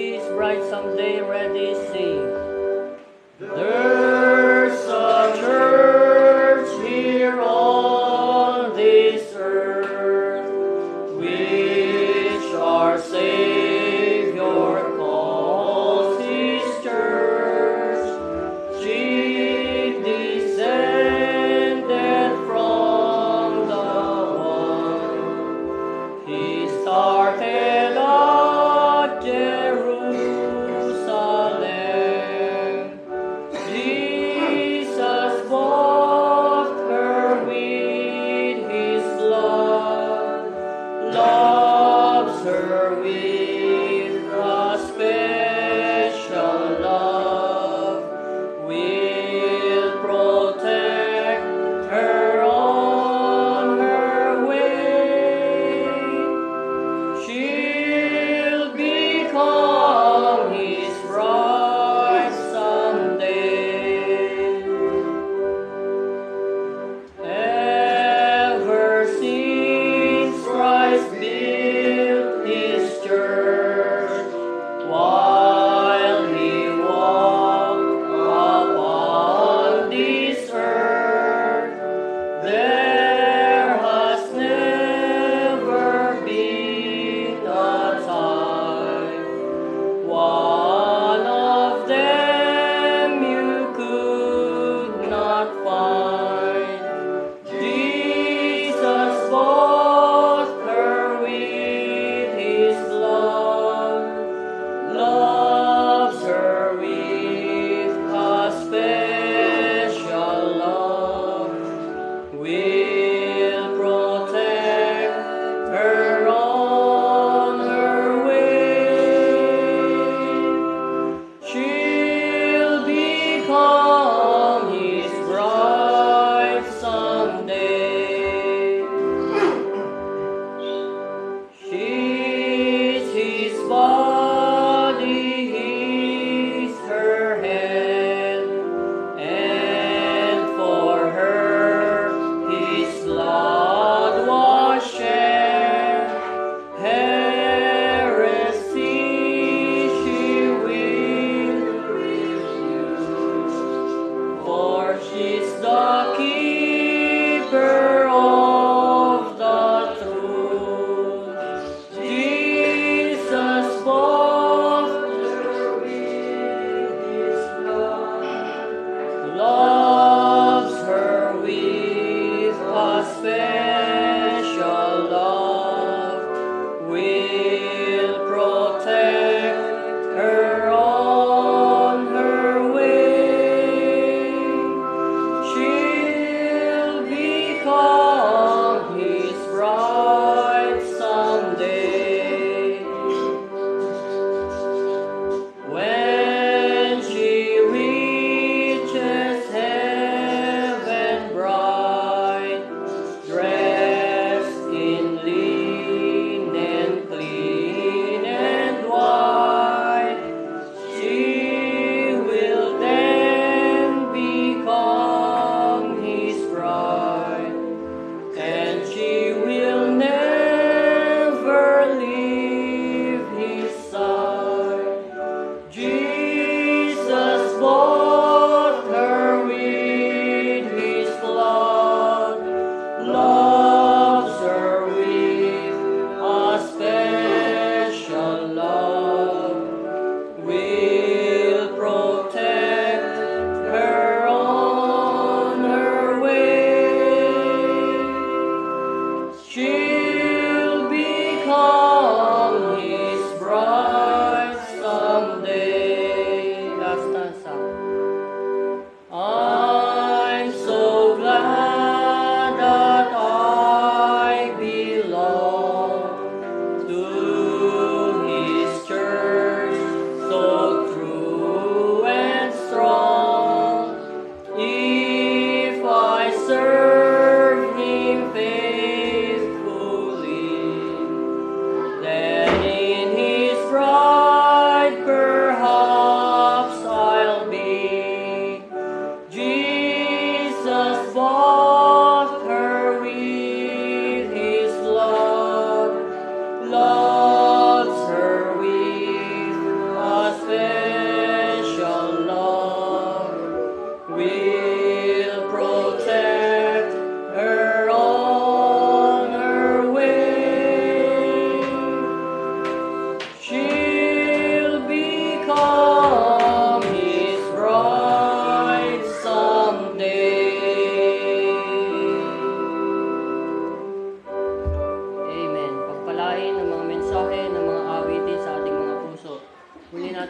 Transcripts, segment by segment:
be his bride someday. Ready, sing. There's a church here on this earth, which our Savior calls his church. She descended from the one he started at Jerusalem.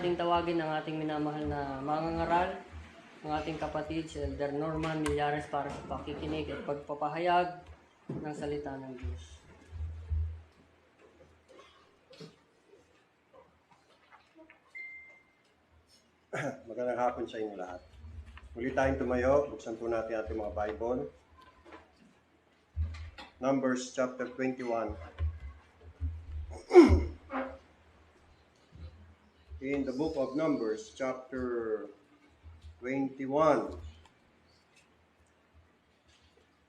nating tawagin ang ating minamahal na mangangaral, ang ating kapatid, si Elder Norman Millares, para sa pakikinig at pagpapahayag ng salita ng Diyos. Magandang hapon sa inyo lahat. Muli tayong tumayo, buksan po natin ating mga Bible. Numbers chapter 21. In the book of Numbers chapter 21.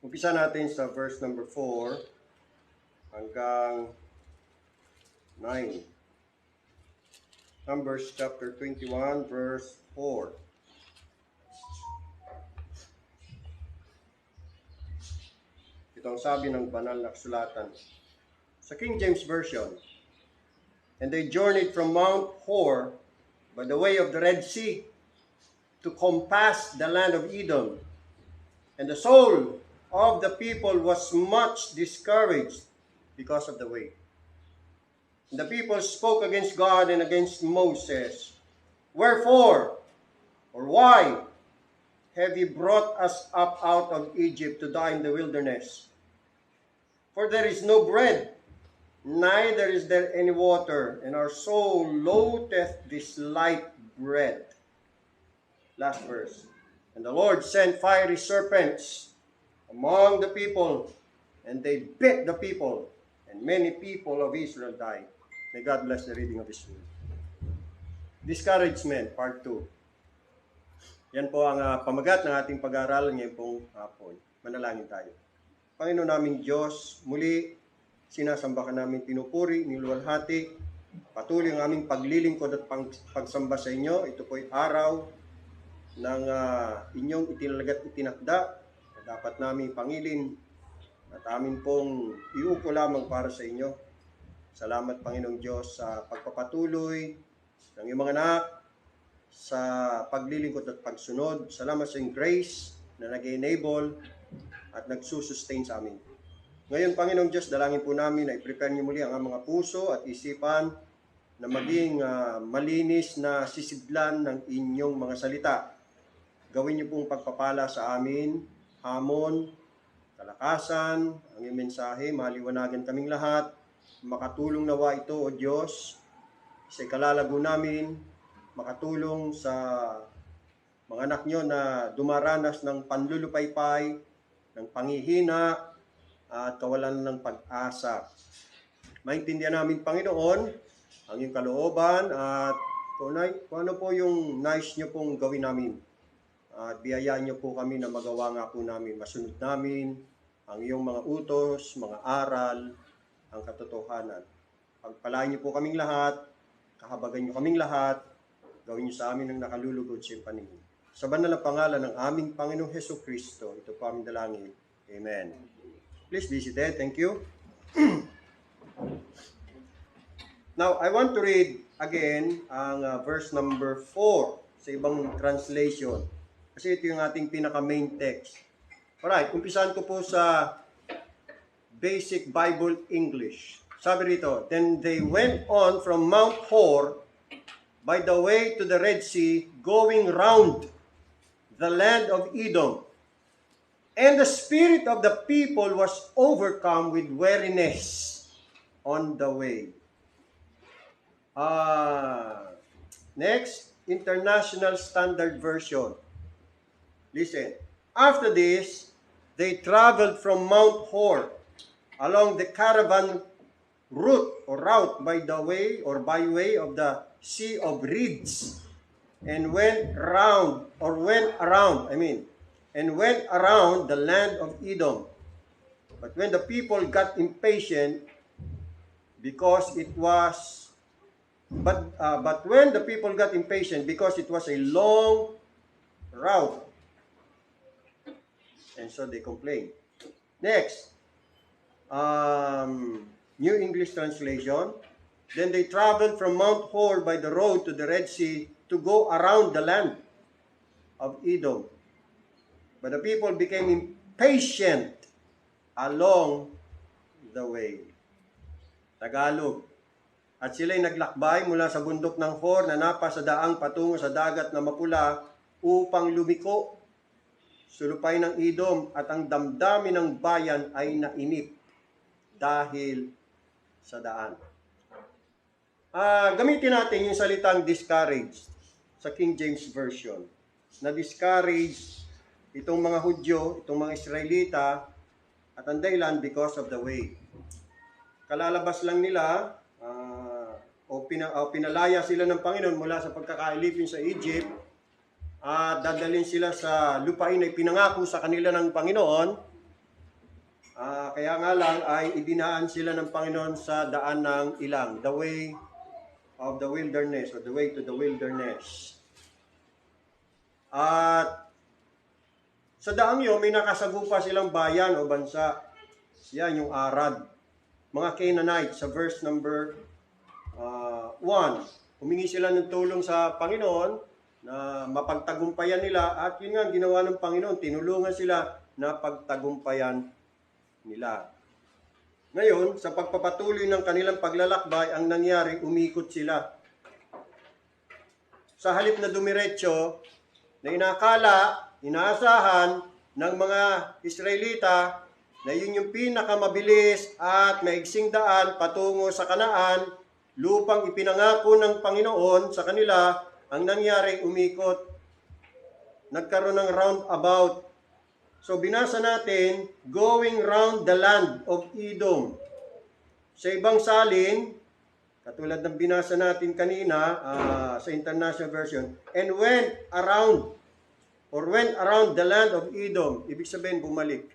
Umpisa natin sa verse number 4 hanggang 9. Numbers chapter 21 verse 4. Ito ang sabi ng banal na kasulatan. Sa King James Version, "And they journeyed from Mount Hor by the way of the Red Sea to compass the land of Edom. And the soul of the people was much discouraged because of the way. And the people spoke against God and against Moses. Wherefore, or why, have ye brought us up out of Egypt to die in the wilderness? For there is no bread, neither is there any water, and our soul loatheth this light bread." Last verse. "And the Lord sent fiery serpents among the people, and they bit the people, and many people of Israel died." May God bless the reading of His word. Discouragement, part 2. Yan po ang pamagat ng ating pag-aaral ngayon pong hapon. Manalangin tayo. Panginoon naming Diyos, muli sinasamba ka namin, pinupuri, niluwalhati, patuloy ang aming paglilingkod at pagsamba sa inyo. Ito po'y araw ng inyong itinalagat itinakda na dapat namin pangilin at amin pong iuko lamang para sa inyo. Salamat, Panginoong Diyos, sa pagpapatuloy ng iyong mga anak sa paglilingkod at pagsunod. Salamat sa iyong grace na nag-enable at nagsusustain sa amin. Ngayon, Panginoong Diyos, dalangin po namin na i-prepare niyo muli ang mga puso at isipan na maging malinis na sisidlan ng inyong mga salita. Gawin niyo pong pagpapala sa amin, hamon, kalakasan, ang iyong mensahe, maliwanagan kaming lahat. Makatulong nawa ito, O Diyos, sa ikalalago namin, makatulong sa mga anak nyo na dumaranas ng panlulupaypay, ng panghihina, at kawalan ng pag-asa. Maintindihan namin, Panginoon, ang iyong kalooban at kung ano po yung nais nyo pong gawin namin. At biyayaan nyo po kami na magawa nga po namin, masunod namin ang iyong mga utos, mga aral, ang katotohanan. Pagpalain niyo po kaming lahat, kahabagan niyo kaming lahat, gawin niyo sa amin ang nakalulugod sa iyong paningin. Sa banal na pangalan ng aming Panginoong Hesukristo, ito po aming dalangin. Amen. Please be seated. Thank you. Now, I want to read again ang verse number 4 sa ibang translation. Kasi ito yung ating pinaka-main text. Alright, umpisahan ko po sa Basic Bible English. Sabi rito, "Then they went on from Mount Hor by the way to the Red Sea, going round the land of Edom. And the spirit of the people was overcome with weariness on the way." Next, International Standard Version. Listen. "After this, they traveled from Mount Hor along the caravan route by way of the Sea of Reeds, and went around the land of Edom. But when the people got impatient because it was a long route, and so they complained. Next, New English Translation. "Then they traveled from Mount Hor by the road to the Red Sea to go around the land of Edom. But the people became impatient along the way." Tagalog. At sila'y naglakbay mula sa bundok ng Hor na napa sa daang patungo sa dagat na mapula upang lumiko. Sulupay ng Edom at ang damdamin ng bayan ay nainip dahil sa daan. Gamitin natin yung salitang discouraged sa King James Version. Na-discourage itong mga Hudyo, itong mga Israelita, at ang dahilan because of the way. Kalalabas lang nila, pinalaya sila ng Panginoon mula sa pagkakailipin sa Egypt, at dadalhin sila sa lupain na ipinangako sa kanila ng Panginoon. Kaya nga lang ay idinaan sila ng Panginoon sa daan ng ilang, the way of the wilderness, or the way to the wilderness. At sa daang yun, may nakasagupa silang bayan o bansa. Yan yung Arad. Mga Canaanites, sa verse number 1. Humingi sila ng tulong sa Panginoon na mapagtagumpayan nila, at yun nga ginawa ng Panginoon, tinulungan sila na pagtagumpayan nila. Ngayon, sa pagpapatuloy ng kanilang paglalakbay, ang nangyari, umikot sila. Sa halip na dumiretso, na inakala, inaasahan ng mga Israelita na yun yung pinakamabilis at maigsing daan patungo sa Kanaan, lupang ipinangako ng Panginoon sa kanila, ang nangyari, umikot. Nagkaroon ng roundabout. So binasa natin, going round the land of Edom. Sa ibang salin, katulad ng binasa natin kanina sa International Version, and went around the land of Edom. Ibig sabihin, bumalik.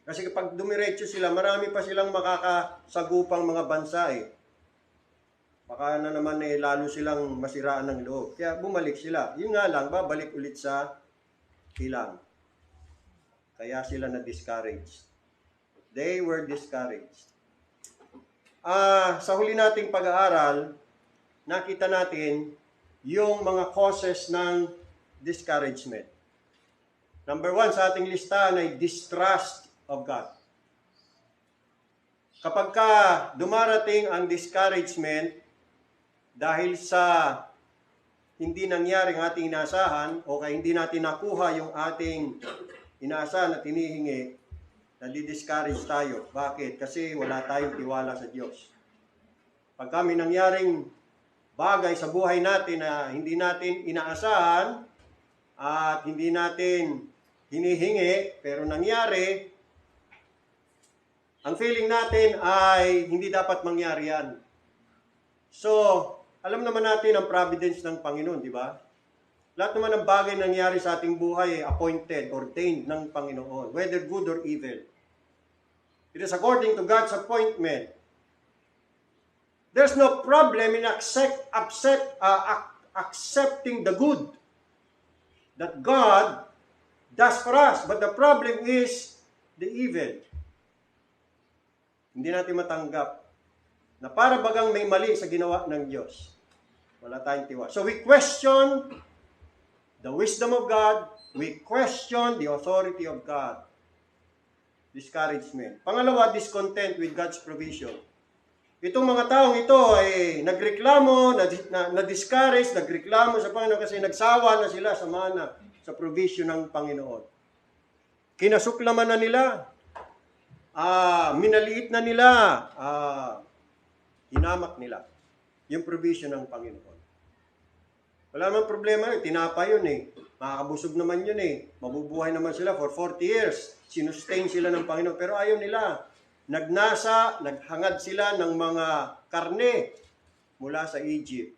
Kasi kapag dumiretso sila, marami pa silang makakasagupang mga bansa eh. Baka na naman lalo silang masiraan ng loob. Kaya bumalik sila. Yun nga lang, babalik ulit sa ilang. Kaya sila na-discouraged. They were discouraged. Sa huli nating pag-aaral, nakita natin yung mga causes ng discouragement. Number 1 sa ating listahan ay distrust of God. Kapag ka dumarating ang discouragement dahil sa hindi nangyari ang ating inaasahan o kaya hindi natin nakuha yung ating inaasahan at hinihingi, nadi-discourage tayo. Bakit? Kasi wala tayong tiwala sa Diyos. Pag kami nangyaring bagay sa buhay natin na hindi natin inaasahan at hindi natin hinihingi, pero nangyari, ang feeling natin ay hindi dapat mangyari yan. So, alam naman natin ang providence ng Panginoon, di ba? Lahat naman ng bagay nangyari sa ating buhay ay appointed, ordained ng Panginoon, whether good or evil. It is according to God's appointment. There's no problem in accepting the good that God does for us. But the problem is the evil. Hindi natin matanggap na para bagang may mali sa ginawa ng Diyos. Wala tayong tiwala. So we question the wisdom of God. We question the authority of God. Discouragement. Pangalawa, discontent with God's provision. Itong mga taong ito ay nagreklamo, na-discourage, nagreklamo sa Panginoon kasi nagsawa na sila sa mana, sa provision ng Panginoon. Kinasuklaman na nila. Minaliit na nila. Hinamak nila yung provision ng Panginoon. Wala naman problema yun. Tinapa yun eh. Makakabusog naman yun eh. Mabubuhay naman sila for 40 years. Sinustain sila ng Panginoon. Pero ayaw nila. Nagnasa, naghangad sila ng mga karne mula sa Egypt.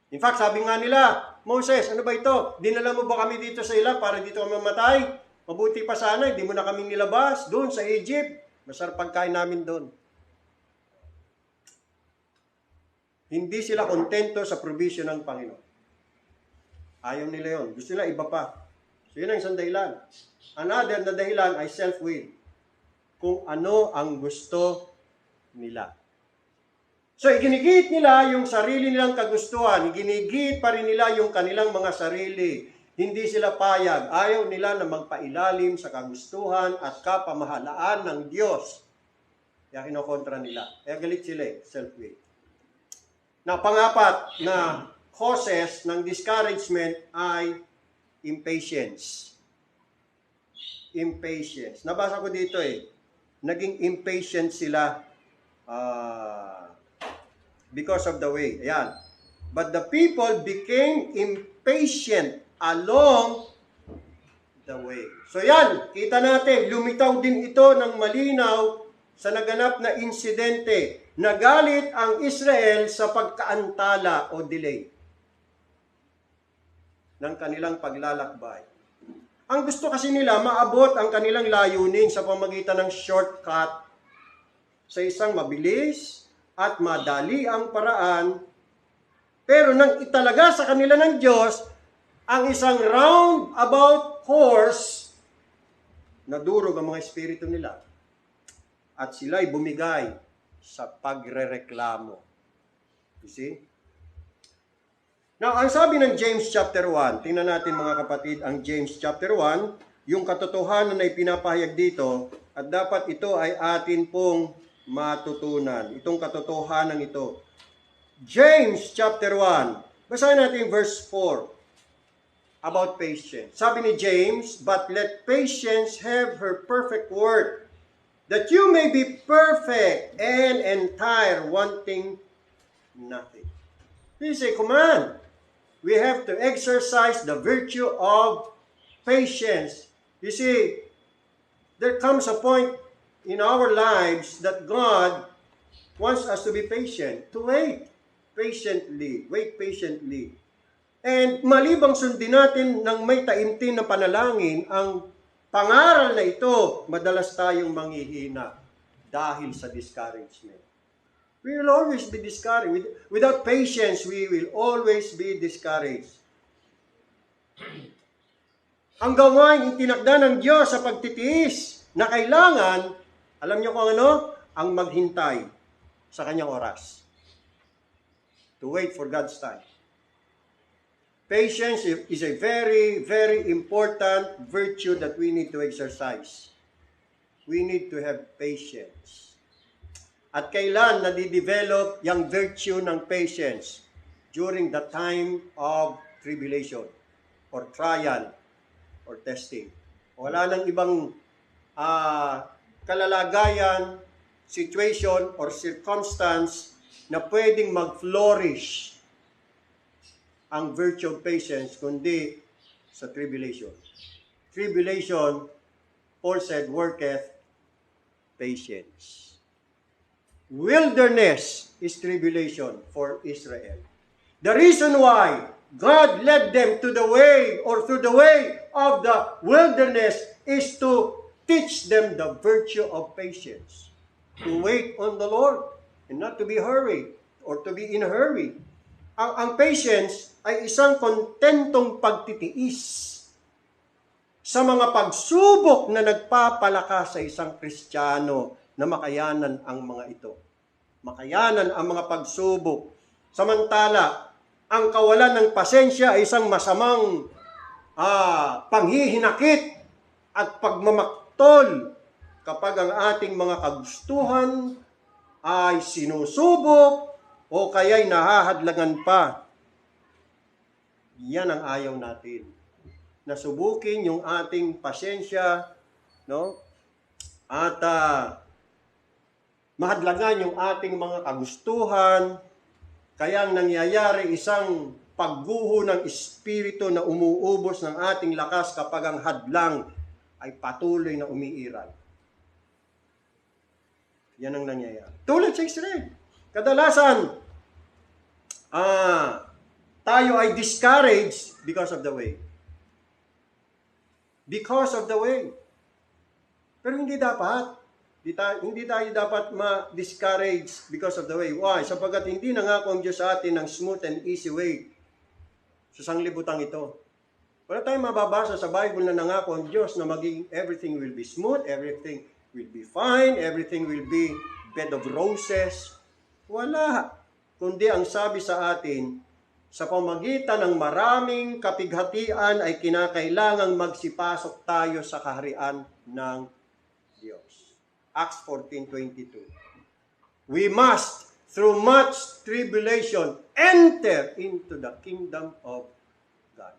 In fact, sabi nga nila, Moses, ano ba ito? Dinala mo ba kami dito sa ilang para dito kami mamatay? Mabuti pa sana, hindi mo na kaming nilabas doon sa Egypt. Masarap pagkain namin doon. Hindi sila kontento sa provision ng Panginoon. Ayaw nila yun. Gusto nila iba pa. So yun ang isang dahilan. Another na dahilan ay self-will. Kung ano ang gusto nila. So, iginigit nila yung sarili nilang kagustuhan. Iginigit pa rin nila yung kanilang mga sarili. Hindi sila payag. Ayaw nila na magpailalim sa kagustuhan at kapamahalaan ng Diyos. Kaya kinokontra nila. Kaya galit sila self-will. Na pangapat na causes ng discouragement ay impatience. Impatience. Nabasa ko dito naging impatient sila because of the way. Ayan. But the people became impatient along the way. So yan, kita natin, lumitaw din ito ng malinaw sa naganap na insidente. Nagalit ang Israel sa pagkaantala o delay ng kanilang paglalakbay. Ang gusto kasi nila, maabot ang kanilang layunin sa pamagitan ng shortcut sa isang mabilis at madali ang paraan. Pero nang italaga sa kanila ng Diyos ang isang roundabout course, nadurog ang mga espiritu nila. At sila'y bumigay sa pagrereklamo. You see? Now, ang sabi ng James chapter 1, tingnan natin mga kapatid ang James chapter 1, yung katotohanan na ipinapahayag dito, at dapat ito ay atin pong matutunan. Itong katotohanan ito. James chapter 1, basahin natin verse 4 about patience. Sabi ni James, but let patience have her perfect work, that you may be perfect and entire, wanting nothing. This is a command. We have to exercise the virtue of patience. You see, there comes a point in our lives that God wants us to be patient, to wait patiently. And malibang sundin natin ng may taimtim na panalangin, ang pangaral na ito, madalas tayong manghihina dahil sa discouragement. We will always be discouraged. Without patience, we will always be discouraged. Ang gawain itinakda ng Diyos sa pagtitiis na kailangan, alam niyo kung ano? Ang maghintay sa kanyang oras. To wait for God's time. Patience is a very, very important virtue that we need to exercise. We need to have patience. At kailan nadidevelop yung virtue ng patience? During the time of tribulation or trial or testing. Wala nang ibang kalalagayan, situation, or circumstance na pwedeng mag-flourish ang virtue of patience kundi sa tribulation. Tribulation, Paul said, worketh patience. Wilderness is tribulation for Israel. The reason why God led them to the way or through the way of the wilderness is to teach them the virtue of patience. To wait on the Lord and not to be hurried or to be in a hurry. Ang patience ay isang kontentong pagtitiis sa mga pagsubok na nagpapalakas sa isang Kristiyano na makayanan ang mga ito. Makayanan ang mga pagsubok. Samantala, ang kawalan ng pasensya ay isang masamang panghihinakit at pagmamaktol kapag ang ating mga kagustuhan ay sinusubok o kaya'y nahahadlangan pa. Yan ang ayaw natin. Nasubukin yung ating pasensya, no? At mahadlangan yung ating mga kagustuhan. Kaya ang nangyayari isang pagguho ng espiritu na umuubos ng ating lakas kapag ang hadlang ay patuloy na umiiral. Yan ang nangyayari. Tulad sa Israel. Kadalasan, tayo ay discouraged because of the way. Because of the way. Pero hindi dapat. Hindi tayo dapat ma-discourage because of the way. Why? Sapagkat hindi nangako ang Diyos sa atin ng smooth and easy way sa sanglibutang ito. Wala tayong mababasa sa Bible na nangako ang Diyos na maging everything will be smooth, everything will be fine, everything will be bed of roses. Wala. Kundi ang sabi sa atin, sa pamagitan ng maraming kapighatian ay kinakailangang magsipasok tayo sa kaharian ng Diyos. Acts 14:22. We must through much tribulation, enter into the kingdom of God.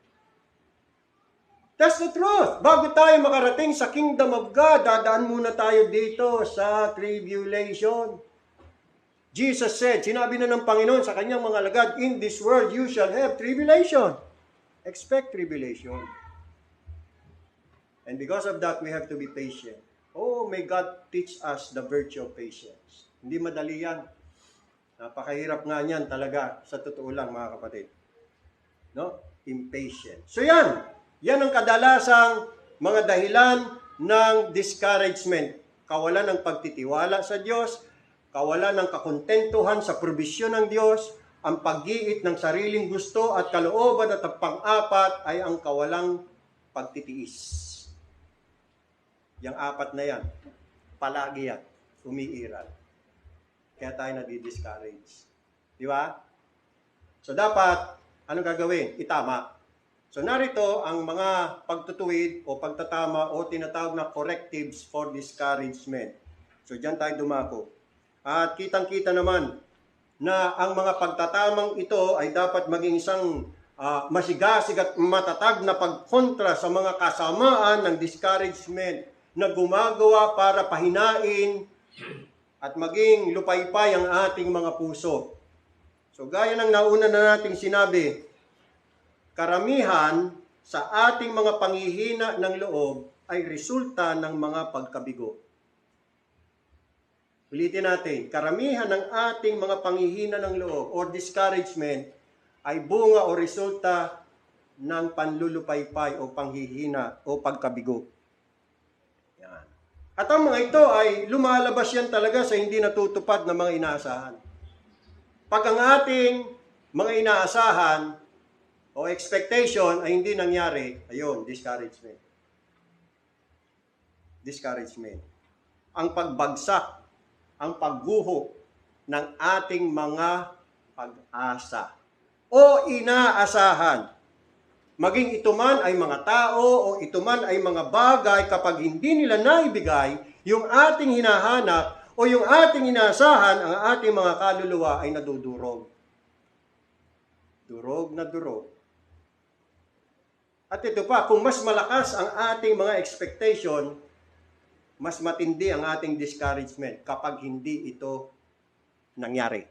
That's the truth. Bago tayo makarating sa kingdom of God, dadaan muna tayo dito sa tribulation. Jesus said, sinabi na ng Panginoon sa kanyang mga alagad, in this world you shall have tribulation. Expect tribulation. And because of that, we have to be patient. Oh, may God teach us the virtue of patience. Hindi madali yan. Napakahirap nga niyan talaga, sa totoo lang mga kapatid. No? Impatient. So yan. Yan ang kadalasang mga dahilan ng discouragement. Kawalan ng pagtitiwala sa Diyos, kawalan ng kakontentuhan sa probisyon ng Diyos, ang pag-iit ng sariling gusto at kalooban at ang pang-apat ay ang kawalang pagtitiis. Yang apat na yan, palagi yan, umiiral. Kaya tayo nadi-discourage. Di ba? So dapat, anong gagawin? Itama. So narito ang mga pagtutuwid o pagtatama o tinatawag na correctives for discouragement. So diyan tayo dumako. At kitang-kita naman na ang mga pagtatamang ito ay dapat maging isang masigasig at matatag na pagkontra sa mga kasamaan ng discouragement na gumagawa para pahinain at maging lupaypay ang ating mga puso. So gaya ng nauna na nating sinabi, karamihan sa ating mga panghihina ng loob ay resulta ng mga pagkabigo. Ulitin natin, karamihan ng ating mga panghihina ng loob or discouragement ay bunga o resulta ng panlulupaypay o panghihina o pagkabigo. Yan. At ang mga ito ay lumalabas yan talaga sa hindi natutupad na mga inaasahan. Pag ang ating mga inaasahan o expectation ay hindi nangyari, ayun, discouragement. Discouragement. Ang pagbagsak, ang pagguho ng ating mga pag-asa o inaasahan. Maging ito man ay mga tao o ito man ay mga bagay, kapag hindi nila naibigay yung ating hinahanap o yung ating inaasahan, ang ating mga kaluluwa ay nadudurog. Durog na durog. At ito pa, kung mas malakas ang ating mga expectation, mas matindi ang ating discouragement kapag hindi ito nangyari.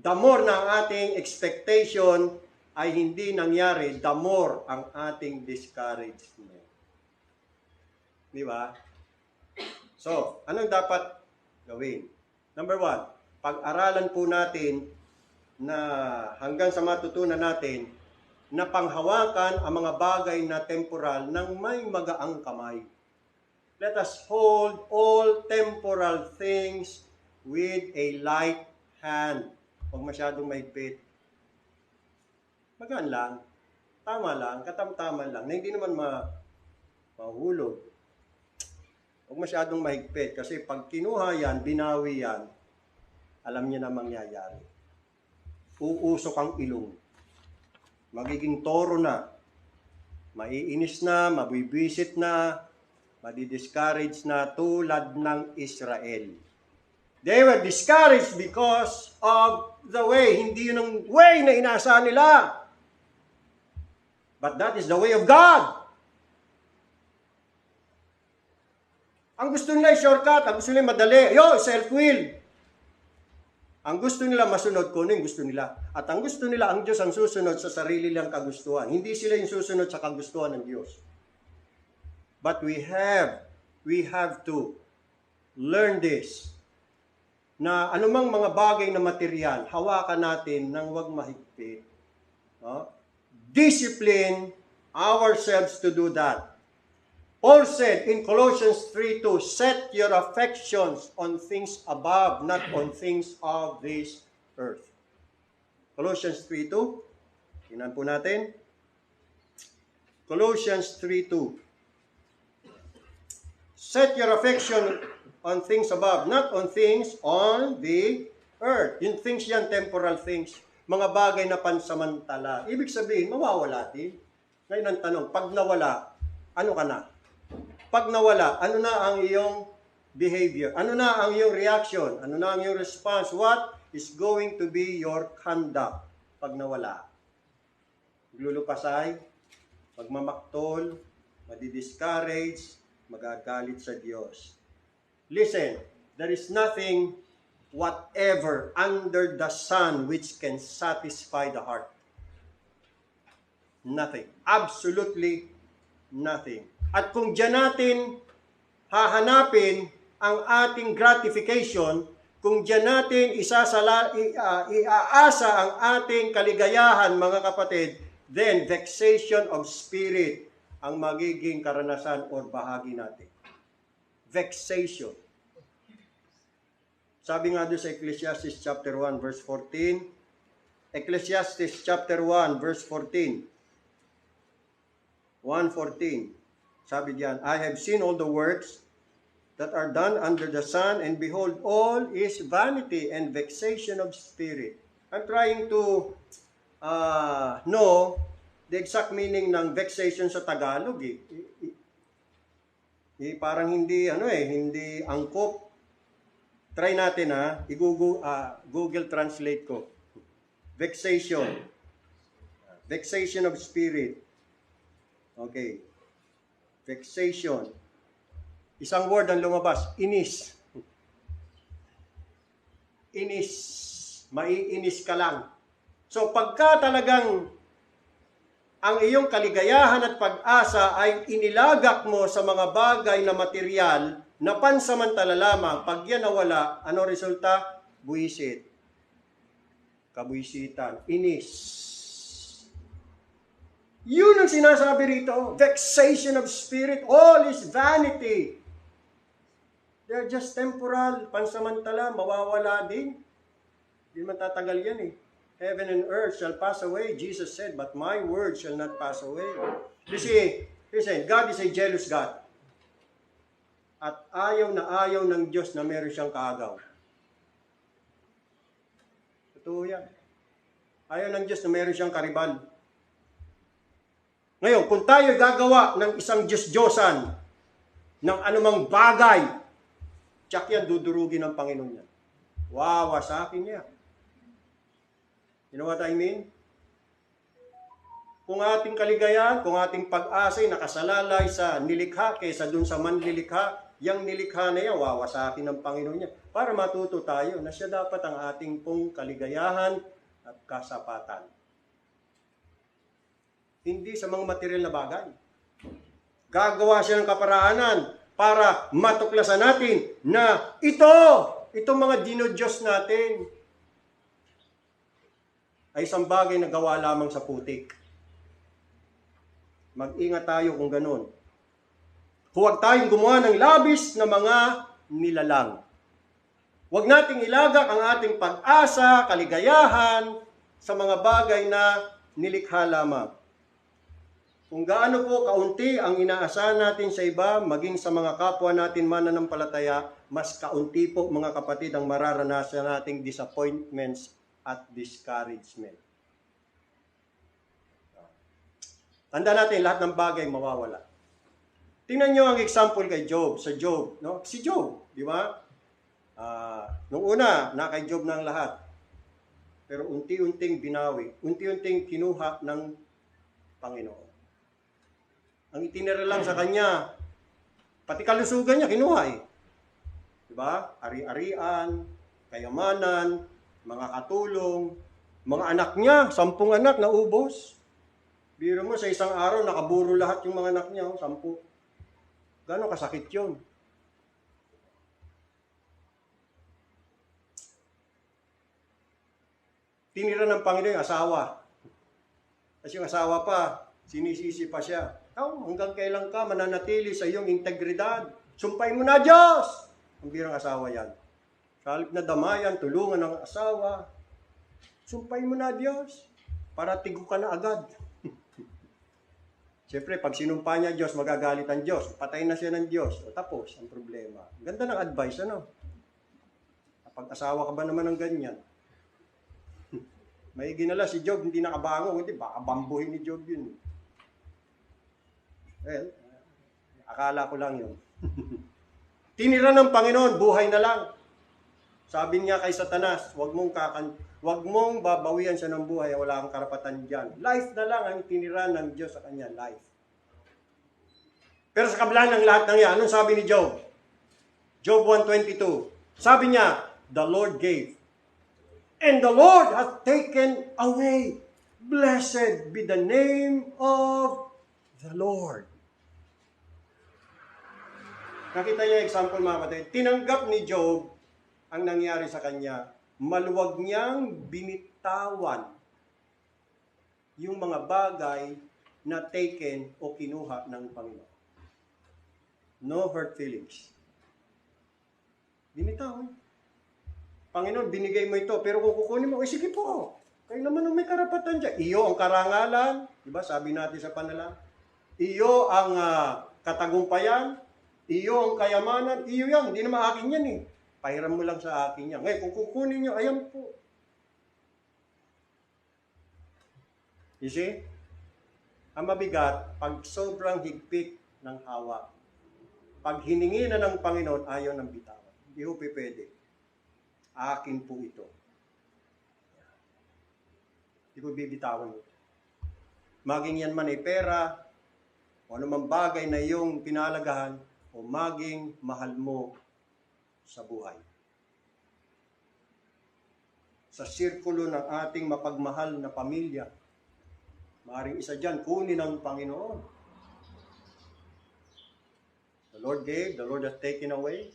The more na ang ating expectation ay hindi nangyari, the more ang ating discouragement. Di ba? So, anong dapat gawin? Number 1, pag-aralan po natin na hanggang sa matutunan natin na panghawakan ang mga bagay na temporal ng may magaang kamay. Let us hold all temporal things with a light hand. Huwag masyadong mahigpit. Magaan lang, tama lang, katamtaman lang, na hindi naman mahulog. Huwag masyadong mahigpit kasi pag kinuha yan, binawi yan, alam niyo na mangyayari. Uusok ang ilong. Magiging toro na. Maiinis na, mabibwisit na, madi-discourage na tulad ng Israel. They were discouraged because of the way. Hindi yun ang way na inaasahan nila. But that is the way of God. Ang gusto nila ay shortcut, ang gusto nila madali. Self-will. Ang gusto nila masunod ko, yung gusto nila. At ang gusto nila, ang Diyos ang susunod sa sarili nilang kagustuhan. Hindi sila yung susunod sa kagustuhan ng Diyos. But we have to learn this. Na anumang mga bagay na material, hawakan natin nang wag mahigpit. Discipline ourselves to do that. Paul said in Colossians 3:2, set your affections on things above, not on things of this earth. Colossians 3:2. Tingnan po natin. Colossians 3:2. Set your affection on things above, not on things on the earth. Yung things yan, temporal things. Mga bagay na pansamantala. Ibig sabihin, mawawala din. Ngayon ang tanong, pag nawala, ano ka na? Pag nawala, ano na ang iyong behavior? Ano na ang iyong reaction? Ano na ang iyong response? What is going to be your conduct pag nawala? Maglulupasay, magmamaktol, madidiscourage, magagalit sa Diyos. Listen, there is nothing whatever under the sun which can satisfy the heart. Nothing. Absolutely nothing. At kung diyan natin hahanapin ang ating gratification, kung diyan natin iaasa ang ating kaligayahan, mga kapatid, then vexation of spirit ang magiging karanasan o bahagi natin. Vexation. Sabi nga doon sa Ecclesiastes chapter 1 verse 14, Ecclesiastes chapter 1 verse 14, 1:14. Sabi diyan, I have seen all the works that are done under the sun, and behold, all is vanity and vexation of spirit. I'm trying to know the exact meaning ng vexation sa Tagalog. Parang hindi, hindi angkop. Try natin Google Translate ko. Vexation. Vexation of spirit. Okay. Vexation. Isang word ang lumabas, inis. Inis. Maiinis ka lang. So pagka talagang ang iyong kaligayahan at pag-asa ay inilagak mo sa mga bagay na material na pansamantala lamang, pag yan nawala, ano resulta? Buwisit. Kabuwisitan. Inis. Yun ang sinasabi rito. Vexation of spirit. All is vanity. They're just temporal. Pansamantala. Mawawala din. Hindi man tatagal yan eh. Heaven and earth shall pass away. Jesus said, but my word shall not pass away. You see, listen, God is a jealous God. At ayaw ng Diyos na meron siyang kaagaw. Totoo yan. Ayaw ng Diyos na meron siyang karibal. Ngayon, kung tayo gagawa ng isang Diyos-Diyosan ng anumang bagay, tsak yan, dudurugin ng Panginoon yan. Wawa sa akin yan. You know what I mean? Kung ating kaligayahan, kung ating pag-asay nakasalalay sa nilikha kaysa dun sa manlilikha, yung nilikha na yan, wawa sa akin ng Panginoon yan. Para matuto tayo na siya dapat ang ating pong kaligayahan at kasapatan. Hindi sa mga material na bagay. Gagawa siya ng kaparaanan para matuklasan natin na itong mga dinodiyos natin ay isang bagay na gawa lamang sa putik. Mag-ingat tayo kung ganun. Huwag tayong gumawa ng labis na mga nilalang. Huwag nating ilagak ang ating pag-asa, kaligayahan sa mga bagay na nilikha lamang. Kung gaano po kaunti ang inaasahan natin sa iba, maging sa mga kapwa natin mananampalataya, mas kaunti po mga kapatid ang mararanasan nating disappointments at discouragement. Tanda natin, lahat ng bagay mawawala. Tingnan nyo ang example kay Job, sa Job. No? Si Job, di ba? Nung una, na kay Job ng lahat. Pero unti-unting binawi, unti-unting kinuha ng Panginoon. Ang itinira lang sa kanya, pati kalusugan niya kinuha eh. Diba? Ari-arian, kayamanan, mga katulong, mga anak niya, 10 anak na ubos. Biro mo sa isang araw, nakaburo lahat yung mga anak niya, 10. Gano'ng kasakit yun? Tinira ng Panginoon yung asawa. Kasi yung asawa pa, sinisisi pa siya. Hanggang kailan ka mananatili sa iyong integridad? Sumpay mo na, Diyos! Ang birang asawa yan. Sa halip na damayan, tulungan ng asawa. Sumpay mo na, Diyos. Para tigo ka na agad. Siyempre, pag sinumpa niya Diyos, magagalit ang Diyos. Patay na siya ng Diyos. O tapos, ang problema. Ganda ng advice, ano? Kapag asawa ka ba naman ng ganyan? May ginala si Job, hindi nakabango. Hindi, baka bambuhin ni Job yun. Well, akala ko lang yun. Tinira ng Panginoon, buhay na lang. Sabi niya kay Satanas, wag mong babawian siya ng buhay, wala kang karapatan diyan. Life na lang ang tinira ng Diyos sa kanya, life. Pero sa kabila ng lahat ng yan, anong sabi ni Job? Job 1:22. Sabi niya, the Lord gave, and the Lord hath taken away. Blessed be the name of the Lord. Nakita niyo example mga kapatid. Tinanggap ni Job ang nangyari sa kanya. Maluwag niyang binitawan yung mga bagay na taken o kinuha ng Panginoon. No hurt feelings. Binitawan. Panginoon, binigay mo ito, pero kung kukunin mo, sige po. Kayo naman ang may karapatan dyan. Iyo ang karangalan, di ba? Sabi natin sa panalangin. Iyo ang katagumpayan, iyo ang kayamanan, iyo yan. Hindi naman akin yan eh. Pahiram mo lang sa akin yan. Ngayon, kung kukunin nyo, ayan po. You see? Ang mabigat, pag sobrang higpit ng hawak, pag hiningi na ng Panginoon, ayaw ng bitawan. Hindi ho pwede. Akin po ito. Hindi ko bibitawan ito. Maging yan man ay pera, o anumang bagay na iyong pinalagahan, o maging mahal mo sa buhay. Sa sirkulo ng ating mapagmahal na pamilya, maaaring isa dyan, kunin ng Panginoon. The Lord gave, the Lord has taken away.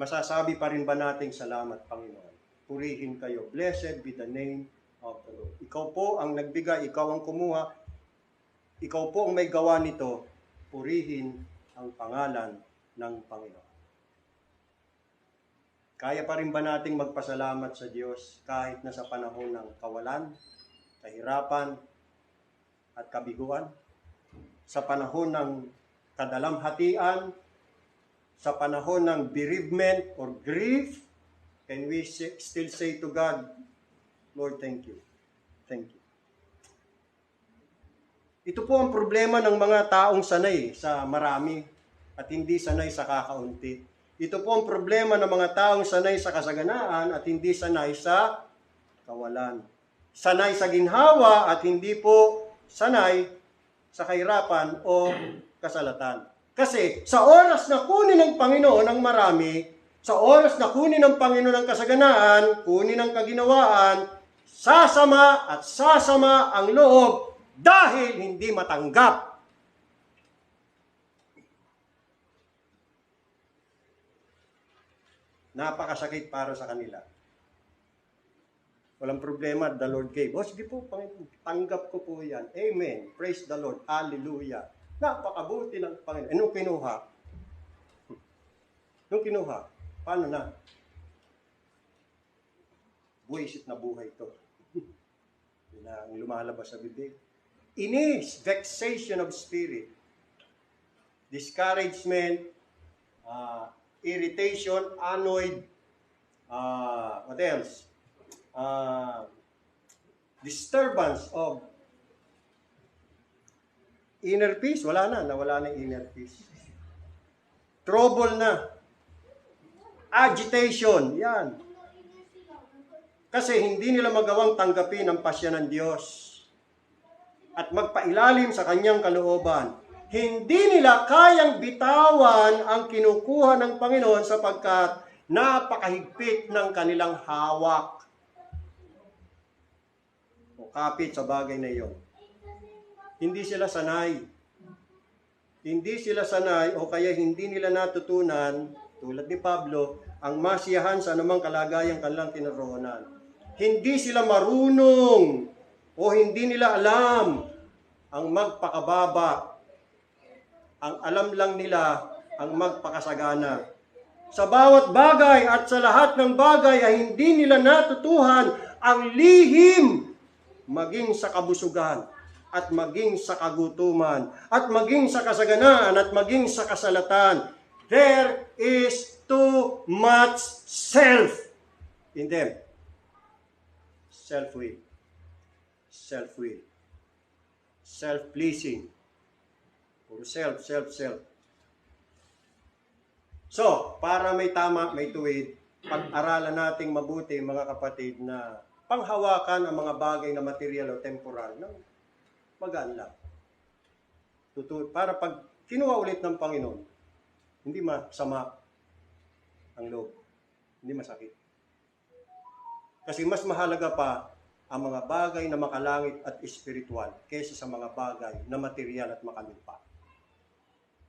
Masasabi pa rin ba nating salamat, Panginoon? Purihin kayo. Blessed be the name of the Lord. Ikaw po ang nagbigay, ikaw ang kumuha, ikaw po ang may gawa nito. Purihin ang pangalan ng Panginoon. Kaya pa rin ba nating magpasalamat sa Diyos kahit na sa panahon ng kawalan, kahirapan, at kabiguan? Sa panahon ng kadalamhatian, sa panahon ng bereavement or grief, can we still say to God, Lord, thank you. Thank you. Ito po ang problema ng mga taong sanay sa marami at hindi sanay sa kakaunti. Ito po ang problema ng mga taong sanay sa kasaganaan at hindi sanay sa kawalan. Sanay sa ginhawa at hindi po sanay sa kahirapan o kasalatan. Kasi sa oras na kunin ng Panginoon ang marami, sa oras na kunin ng Panginoon ang kasaganaan, kunin ang kaginawaan, sasama at sasama ang loob dahil hindi matanggap. Napakasakit para sa kanila. Walang problema, the Lord gave. O sige po, Panginoon, tanggap ko po yan. Amen. Praise the Lord. Hallelujah. Napakabuti ng Panginoon. Anong kinuha? Anong kinuha? Paano na? Buwisit na buhay ito. Yun ang lumalabas sa bibig. Inis, vexation of spirit, discouragement, irritation, annoyed, what else? Disturbance of inner peace. Wala na, nawala na inner peace. Trouble na. Agitation, yan. Kasi hindi nila magawang tanggapin ang pasya ng Diyos at magpailalim sa kanyang kalooban. Hindi nila kayang bitawan ang kinukuha ng Panginoon sapagkat napakahigpit ng kanilang hawak o kapit sa bagay na iyon. Hindi sila sanay. Hindi sila sanay o kaya hindi nila natutunan, tulad ni Pablo, ang masiyahan sa anumang kalagayang kanilang kinaroonan. Hindi sila marunong o hindi nila alam ang magpakababa. Ang alam lang nila ang magpakasagana. Sa bawat bagay at sa lahat ng bagay ay hindi nila natutuhan ang lihim maging sa kabusugan at maging sa kagutuman at maging sa kasaganaan at maging sa kasalatan. There is too much self in them. Self-will. Self-will. Self-pleasing. Puro self. So, para may tama, may tuwid, pag-aralan nating mabuti mga kapatid na panghawakan ang mga bagay na material o temporal na magaan lang. Para pag kinuha ulit ng Panginoon, hindi masama ang loob. Hindi masakit. Kasi mas mahalaga pa ang mga bagay na makalangit at espiritual kaysa sa mga bagay na material at makalupa.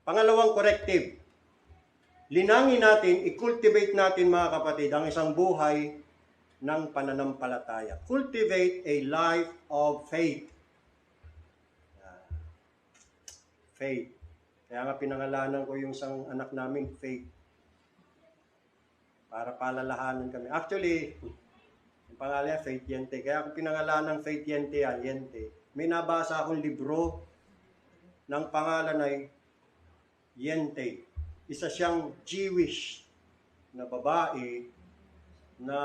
Pangalawang corrective, linangin natin, i-cultivate natin mga kapatid ang isang buhay ng pananampalataya. Cultivate a life of faith. Faith. Kaya nga pinangalanan ko yung isang anak namin, Faith. Para palalahanan kami. Actually, yung pangalan niya, Faith Yente. Kaya ako pinangalanan ng Faith Yente, Yente. May nabasa akong libro ng pangalan ay Yente. Isa siyang Jewish na babae na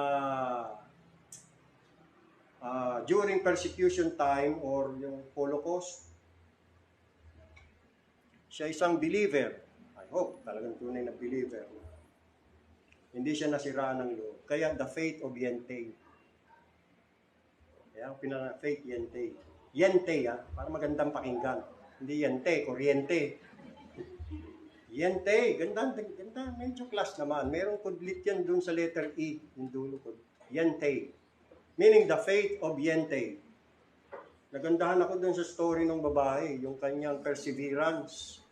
during persecution time or yung Holocaust, siya isang believer. I hope talagang tunay na believer. Hindi siya nasiraan ng loob. Kaya the faith of Yente. Kaya faith Yente. Yente, para magandang pakinggan. Hindi Yente, kuryente. Yente, ganda, medyo class naman. Merong kudlit yan dun sa letter E, yung dulo ko. Yente. Meaning the faith of Yente. Nagandahan ako dun sa story ng babae, yung kanyang perseverance.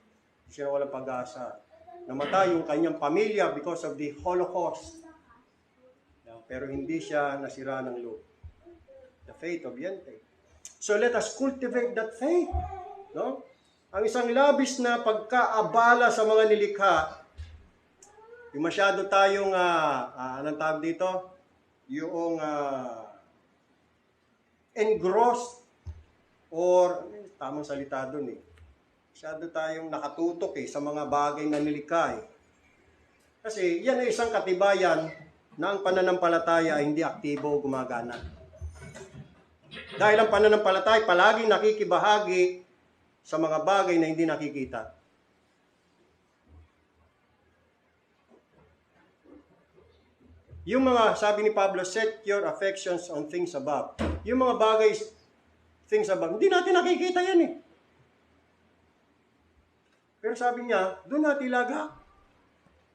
Hindi siya walang pag-asa. Namatay yung kanyang pamilya because of the Holocaust. Pero hindi siya nasira ng loob. The faith of Yente. So let us cultivate that faith. No? Ang isang labis na pagkaabala sa mga nilikha, yung masyado tayong, anong tawag dito? Yung engrossed or, tamang salita dun eh. Masyado tayong nakatutok sa mga bagay na nilikha eh. Kasi yan ay isang katibayan na ang pananampalataya ay hindi aktibo o gumagana. Dahil ang pananampalataya palaging nakikibahagi sa mga bagay na hindi nakikita. Yung mga, sabi ni Pablo, set your affections on things above. Yung mga bagay, things above, hindi natin nakikita yan eh. Pero sabi niya, doon natin ilagak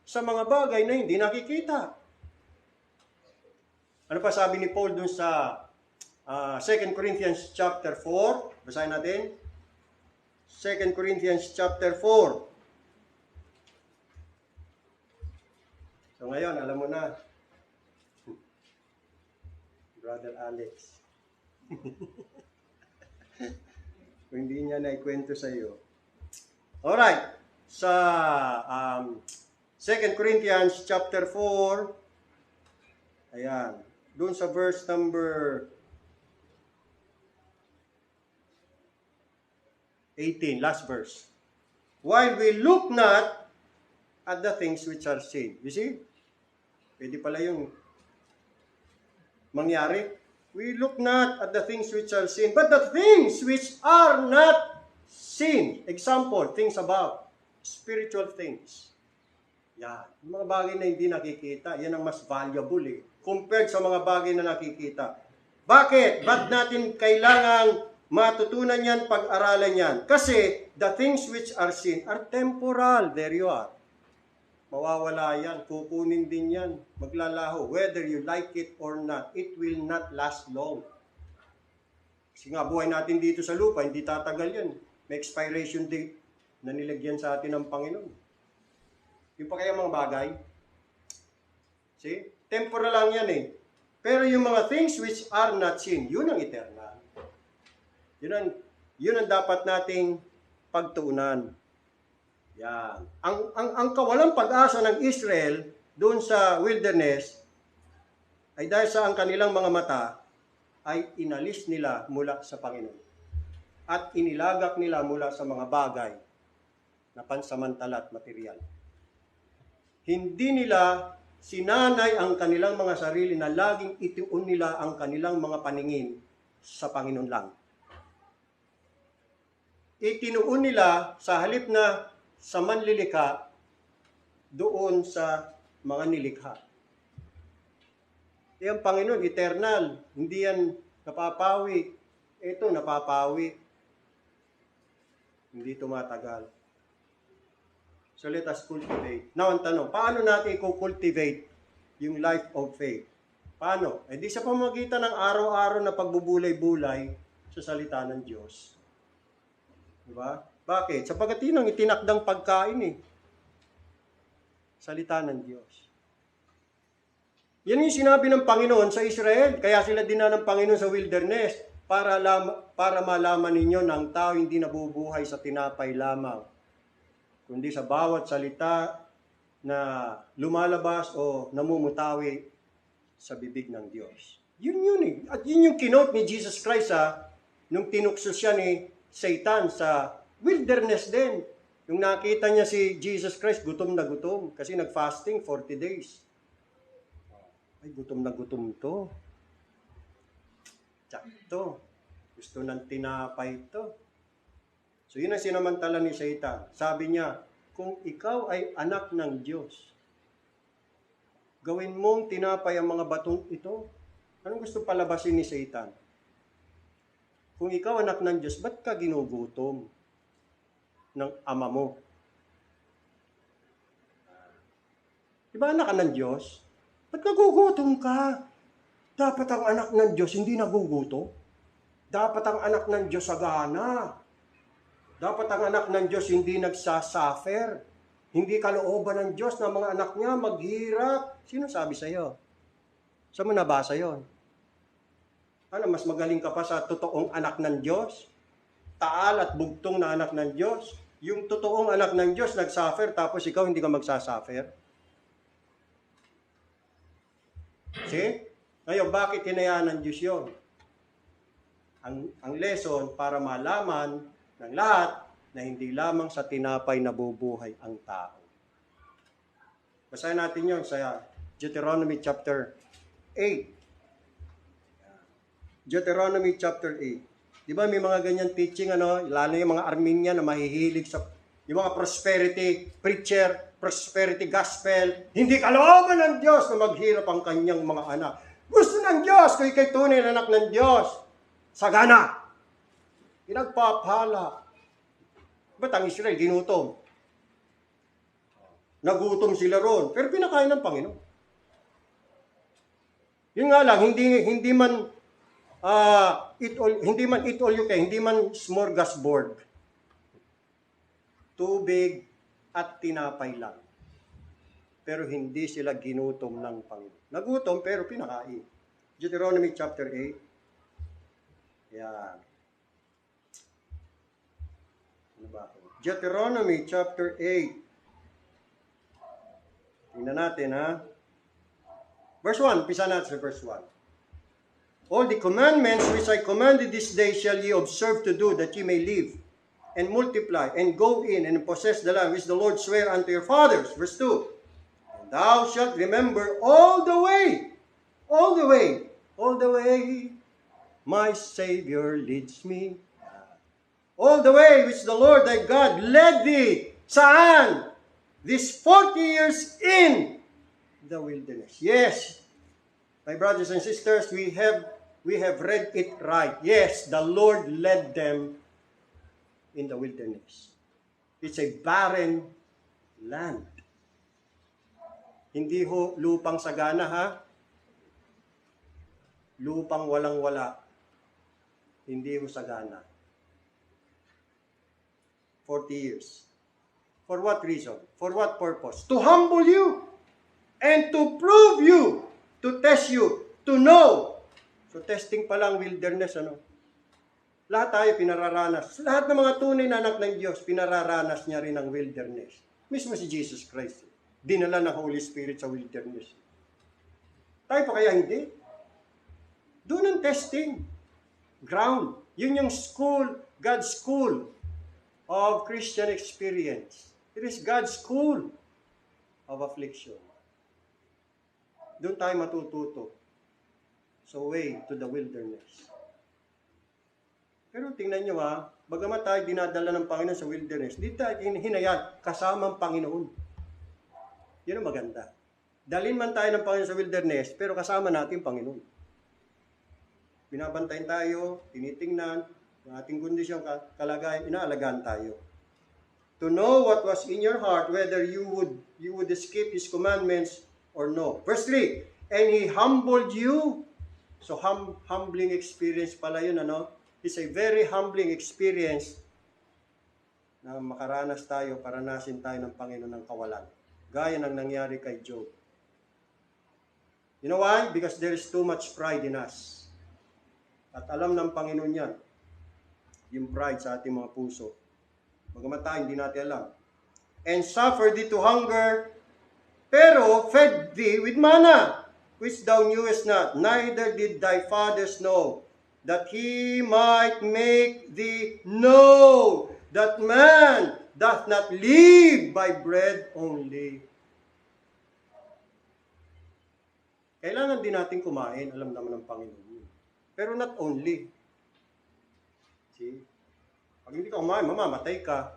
sa mga bagay na hindi nakikita. Ano pa sabi ni Paul doon sa 2 Corinthians chapter 4? Basahin natin. 2 Corinthians chapter 4. So ngayon, alam mo na. Brother Alex. Kung hindi niya naikwento sa iyo. Alright. Sa 2 Corinthians chapter 4. Ayan. Doon sa verse number 18, last verse. While we look not at the things which are seen. You see? Pwede pala yung mangyari. We look not at the things which are seen, but the things which are not seen. Example, things above. Spiritual things. Yan. Yung mga bagay na hindi nakikita, yan ang mas valuable compared sa mga bagay na nakikita. Bakit? Ba't natin kailangang matutunan yan, pag-aralan yan? Kasi the things which are seen are temporal. There you are. Mawawala yan. Kukunin din yan. Maglalaho. Whether you like it or not, it will not last long. Kasi nga, buhay natin dito sa lupa, hindi tatagal yan. May expiration date na nilagyan sa atin ng Panginoon. Yung pa kaya mga bagay? See? Temporal lang yan eh. Pero yung mga things which are not seen, yun ang eternal. Yun ang dapat nating pagtuunan. Yan. Ang kawalang pag-asa ng Israel doon sa wilderness ay dahil sa ang kanilang mga mata ay inalis nila mula sa Panginoon. At inilagak nila mula sa mga bagay na pansamantala at material. Hindi nila sinanay ang kanilang mga sarili na laging ituon nila ang kanilang mga paningin sa Panginoon lang. Itinuon nila sa halip na sa manlilika, doon sa mga nilikha. Ang Panginoon, eternal. Hindi yan napapawi. Ito, napapawi. Hindi tumatagal. So let us cultivate. Now, ang tanong, paano natin i-cultivate yung life of faith? Paano? Di sa pamamagitan ng araw-araw na pagbubulay-bulay sa salita ng Diyos. Diba? Bakit? Sapagkat yun ang itinakdang pagkain Salita ng Diyos. Yan yung sinabi ng Panginoon sa Israel. Kaya sila dinala ng Panginoon sa wilderness para malaman ninyo na ang tao hindi nabubuhay sa tinapay lamang, kundi sa bawat salita na lumalabas o namumutawi sa bibig ng Diyos. Yun. At yun yung kinote ni Jesus Christ nung tinukso siya ni Satan sa wilderness din. Yung nakita niya si Jesus Christ, gutom na gutom. Kasi nag-fasting 40 days. Ay, gutom na gutom to. Tsakto. Gusto ng tinapay to. So yun ang sinamantala ni Satan. Sabi niya, kung ikaw ay anak ng Diyos, gawin mong tinapay ang mga batong ito. Anong gusto palabasin ni Satan? Kung ikaw anak ng Diyos, ba't ka ginugutom ng ama mo? Diba anak ka ng Diyos? Ba't nagugutom ka? Dapat ang anak ng Diyos hindi nagugutom. Dapat ang anak ng Diyos sagana. Dapat ang anak ng Diyos hindi nagsasuffer. Hindi kalooban ng Diyos na mga anak niya maghirap. Sino sabi sa iyo? Saan mo nabasa yon? Ano, mas magaling ka pa sa totoong anak ng Diyos? Taal at bugtong na anak ng Diyos? Yung totoong anak ng Diyos nagsuffer tapos ikaw hindi ka magsasuffer? See? Ngayon, bakit hinayaan ng Diyos yun? Ang lesson para malaman ng lahat na hindi lamang sa tinapay nabubuhay ang tao. Basahin natin yun sa Deuteronomy chapter 8. Deuteronomy chapter 8. Di ba may mga ganyan teaching, lalo yung mga Armenian na mahihilig sa yung mga prosperity preacher, prosperity gospel. Hindi kalooban ng Diyos na maghirap ang kanyang mga anak. Gusto ng Diyos kung ikay tunay na anak ng Diyos. Sagana. Pinagpapala. Ba't ang Israel ginutom? Nagutom sila ron, pero pinakain ng Panginoon. Yun nga lang, hindi man eat all you can, hindi man smorgasbord. Tubig at tinapay lang. Pero hindi sila ginutom ng Panginoon. Nagutom pero pinakain. Deuteronomy chapter 8. Yan. Ano ba? Deuteronomy chapter 8. Tingnan natin Verse 1, pisa natin sa verse 1. All the commandments which I commanded this day shall ye observe to do, that ye may live, and multiply, and go in, and possess the land which the Lord sware unto your fathers. Verse 2. And thou shalt remember all the way, my Savior leads me. All the way which the Lord thy God led thee. Saan? These 40 years in the wilderness. Yes, my brothers and sisters, we have read it right. Yes, the Lord led them in the wilderness. It's a barren land. Hindi ho lupang sagana Lupang walang-wala. Hindi ho sagana. 40 years. For what reason? For what purpose? To humble you and to prove you, to test you, to know. So testing pa lang wilderness, Lahat tayo pinararanas. Lahat ng mga tunay na anak ng Diyos, pinararanas niya rin ang wilderness. Mismo si Jesus Christ. Dinala ng Holy Spirit sa wilderness. Tayo pa kaya hindi? Doon ang testing. Ground. Yun yung school, God's school of Christian experience. It is God's school of affliction. Doon tayo matututo. So way to the wilderness. Pero tingnan nyo bagamat tayo dinadala ng Panginoon sa wilderness, di tayo hinayad kasama ang Panginoon. Yun ang maganda. Dalhin man tayo ng Panginoon sa wilderness, pero kasama natin ang Panginoon. Binabantayan tayo, tinitingnan, ang ating kondisyon, kalagayan, inaalagaan tayo. To know what was in your heart, whether you would escape His commandments or no. Verse 3, and He humbled you. So humbling experience pala yun, ano? It's a very humbling experience na makaranas tayo, paranasin tayo ng Panginoon ng kawalan. Gaya ng nangyari kay Job. You know why? Because there is too much pride in us. At alam ng Panginoon yan, yung pride sa ating mga puso. Bagamat tayo, hindi natin alam. And suffered thee to hunger, pero fed thee with manna, which thou knewest not, neither did thy fathers know, that He might make thee know that man doth not live by bread only. Kailangan din natin kumain, alam naman ng Panginoon. Pero not only. See? Pag hindi ka kumain, mamamatay ka.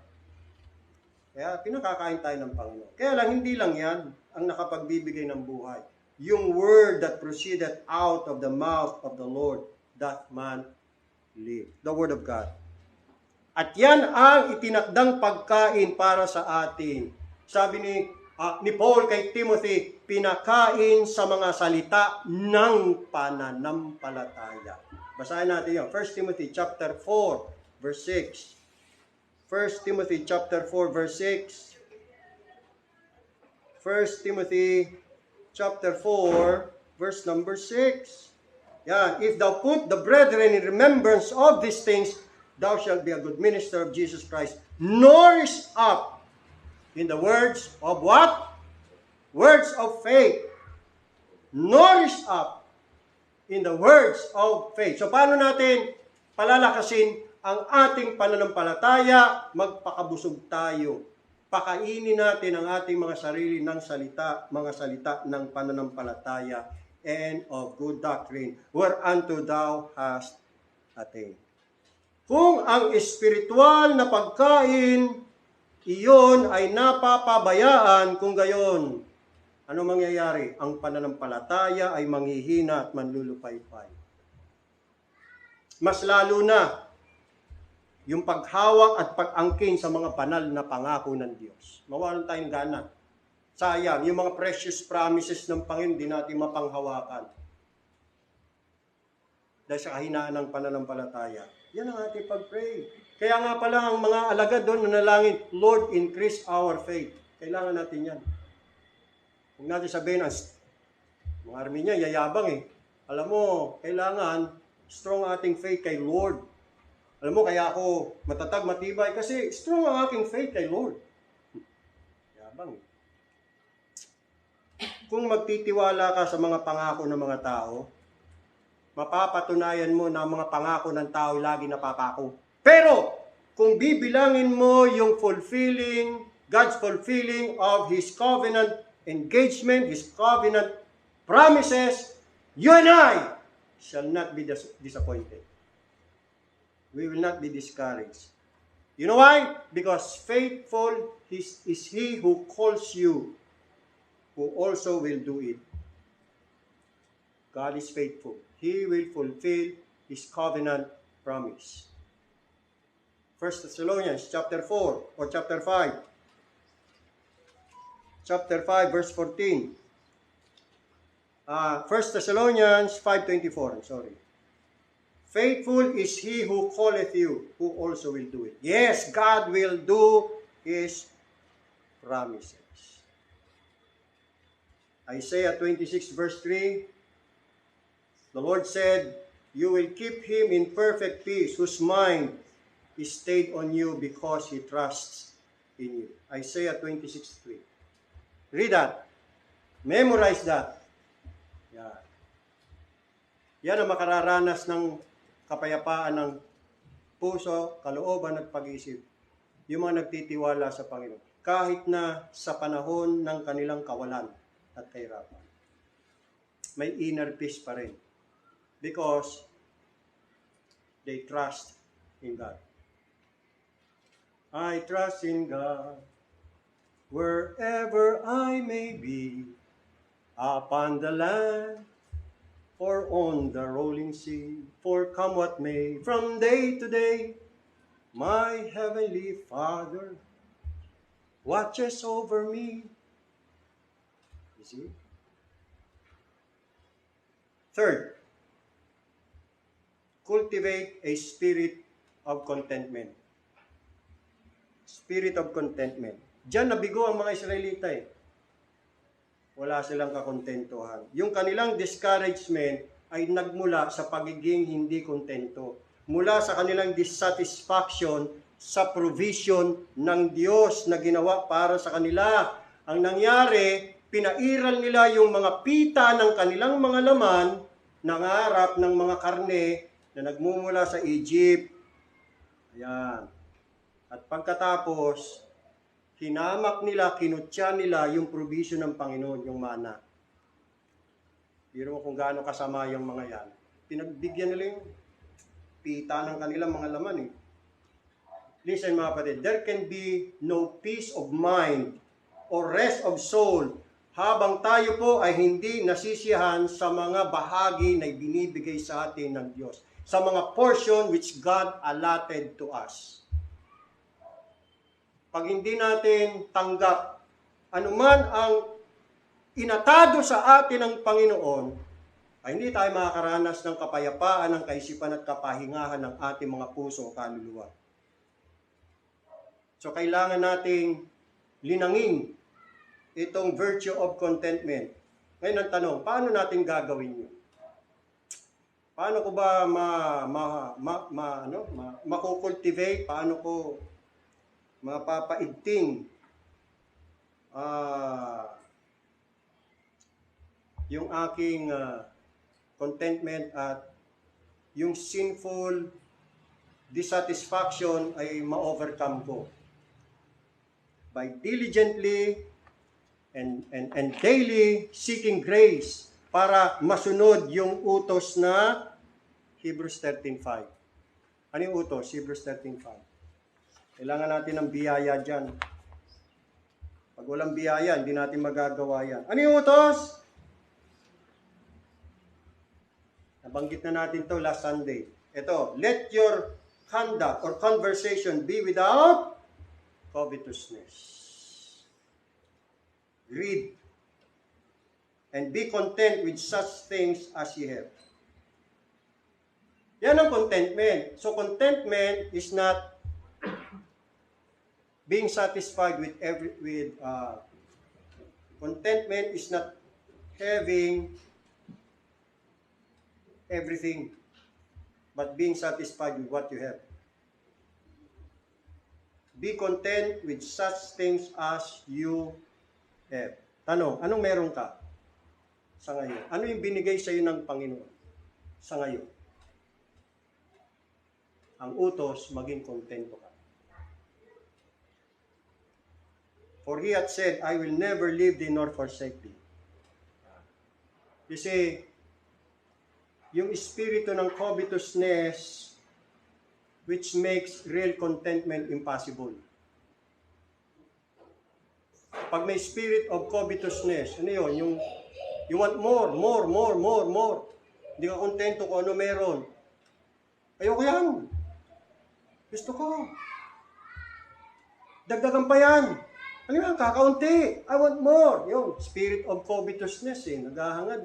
Kaya pinakakain tayo ng Panginoon. Kaya lang, hindi lang yan ang nakapagbibigay ng buhay. Yung word that proceeded out of the mouth of the Lord, that man live. The word of God. At yan ang itinakdang pagkain para sa atin. Sabi ni Paul kay Timothy, pinakain sa mga salita ng pananampalataya. Basahin natin yun. 1 Timothy chapter 4, verse 6. 1 Timothy chapter 4, verse 6. 1 Timothy chapter 4, verse number 6. Yan. If thou put the brethren in remembrance of these things, thou shalt be a good minister of Jesus Christ, nourished up in the words of what? Words of faith. Nourished up in the words of faith. So paano natin palalakasin ang ating pananampalataya? Magpakabusog tayo. Pakainin natin ang ating mga sarili ng salita, mga salita ng pananampalataya and of good doctrine, whereunto thou hast attained. Kung ang espiritual na pagkain, iyon ay napapabayaan, kung gayon, ano mangyayari? Ang pananampalataya ay manghihina at manlulupaypay. Mas lalo na, yung paghawak at pag-angkin sa mga banal na pangako ng Diyos. Mawalan tayong gana. Sayang, yung mga precious promises ng Panginoon, di natin mapanghawakan. Dahil sa kahinaan ng pananampalataya. Yan ang ating pag-pray. Kaya nga pala ang mga alagad doon nanalangin, Lord, increase our faith. Kailangan natin yan. Huwag natin sabihin, mga Armenian, yayabang eh. Alam mo, kailangan strong ating faith kay Lord. Alam mo, kaya ako matatag, matibay, kasi strong ang aking faith kay Lord. Yabang eh. Kung magtitiwala ka sa mga pangako ng mga tao, mapapatunayan mo na mga pangako ng tao lagi napapako. Pero, kung bibilangin mo yung God's fulfilling of His covenant engagement, His covenant promises, you and I shall not be disappointed. We will not be discouraged. You know why? Because faithful is He who calls you, who also will do it. God is faithful. He will fulfill His covenant promise. 1 Thessalonians chapter 4 or chapter 5. Chapter 5 verse 14. 1 Thessalonians 5:24. I'm sorry. Faithful is He who calleth you, who also will do it. Yes, God will do His promises. Isaiah 26 verse 3. The Lord said, you will keep him in perfect peace, whose mind is stayed on you because he trusts in you. Isaiah 26:3. Read that. Memorize that. Yan. Yan ang makararanas ng kapayapaan ng puso, kalooban at pag-iisip. Yung mga nagtitiwala sa Panginoon. Kahit na sa panahon ng kanilang kawalan at kahirapan. May inner peace pa rin. Because they trust in God. I trust in God, wherever I may be, upon the land or on the rolling sea. For come what may, from day to day, my heavenly Father watches over me. You see? Third, cultivate a spirit of contentment. Spirit of contentment. Diyan nabigo ang mga Israelita eh. Wala silang kakontentuhan. Yung kanilang discouragement ay nagmula sa pagiging hindi kontento. Mula sa kanilang dissatisfaction sa provision ng Diyos na ginawa para sa kanila. Ang nangyari, pinairal nila yung mga pita ng kanilang mga laman, nangarap ng mga karne na nagmumula sa Egypt. Ayan. At pagkatapos, hinamak nila, kinutya nila yung provision ng Panginoon, yung mana. Biro mo kung gaano kasama yung mga yan. Pinagbigyan nila yung pita ng kanilang mga laman eh. Listen mga kapatid, there can be no peace of mind or rest of soul habang tayo po ay hindi nasisiyahan sa mga bahagi na binibigay sa atin ng Diyos. Sa mga portion which God allotted to us. Pag hindi natin tanggap anuman ang inatado sa atin ng Panginoon, ay hindi tayo makakaranas ng kapayapaan, ng kaisipan at kapahingahan ng ating mga puso o kaluluwa. So kailangan nating linangin itong virtue of contentment. Ngayon ang tanong, paano natin gagawin yun? Paano ko ba makukultivate? Paano ko mapapaigting yung aking contentment at yung sinful dissatisfaction ay ma-overcome ko? By diligently and daily seeking grace para masunod yung utos na Hebrews 13:5. Ano yung utos? Hebrews 13:5. Kailangan natin ng biyaya dyan. Pag walang biyaya, hindi natin magagawa yan. Ano yung utos? Nabanggit na natin to last Sunday. Ito, let your conduct or conversation be without covetousness. Greed. And be content with such things as ye have. Yan ang contentment. So contentment is not being satisfied with contentment is not having everything, but being satisfied with what you have. Be content with such things as you have. Tanong, anong meron ka sa ngayon? Ano yung binigay sa iyo ng Panginoon sa ngayon? Ang utos, maging kontento ka. For he hath said, I will never leave thee nor forsake thee. You see, yung espiritu ng covetousness which makes real contentment impossible. Pag may spirit of covetousness, ano yun? Yung you want more. Hindi ka kontento kung ano meron. Ayoko yan. Gusto ko. Dagdagan pa yan. Ano yan? Kakaunti. I want more. Yung spirit of covetousness naghahangad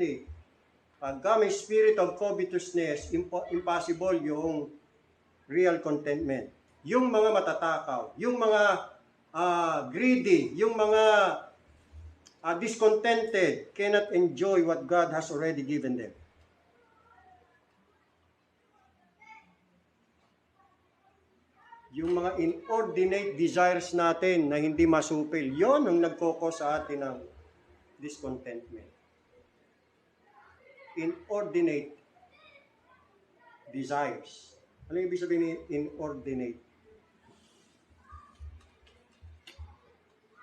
Pagka may spirit of covetousness, impossible yung real contentment. Yung mga matatakaw, yung mga greedy, yung mga discontented cannot enjoy what God has already given them. Yung mga inordinate desires natin na hindi masupil, yon ang nagkoko sa atin ng discontentment. Inordinate desires. Ano yung ibig sabihin ni inordinate?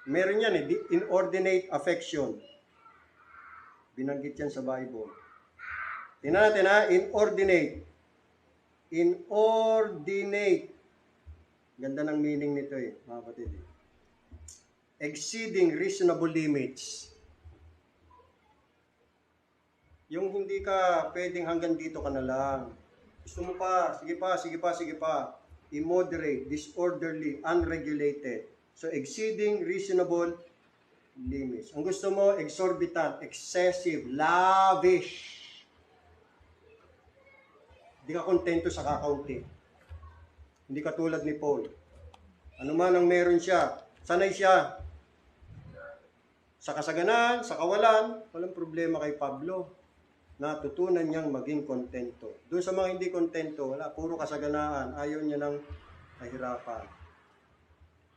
Meron yan inordinate affection. Binanggit yan sa Bible. Tingnan natin inordinate. Inordinate. Ganda ng meaning nito mga kapatid. exceeding reasonable limits. Yung hindi ka pwedeng hanggang dito ka na lang. Gusto mo pa, sige pa, sige pa, sige pa. Immoderate, disorderly, unregulated. So exceeding reasonable limits. Ang gusto mo, exorbitant, excessive, lavish. Hindi ka kontento sa kakaunti. Hindi ka tulad ni Paul. Ano man ang meron siya, sanay siya. Sa kasaganaan, sa kawalan, walang problema kay Pablo. Natutunan niyang maging kontento. Doon sa mga hindi kontento, wala, puro kasaganaan, ayaw niya ng kahirapan.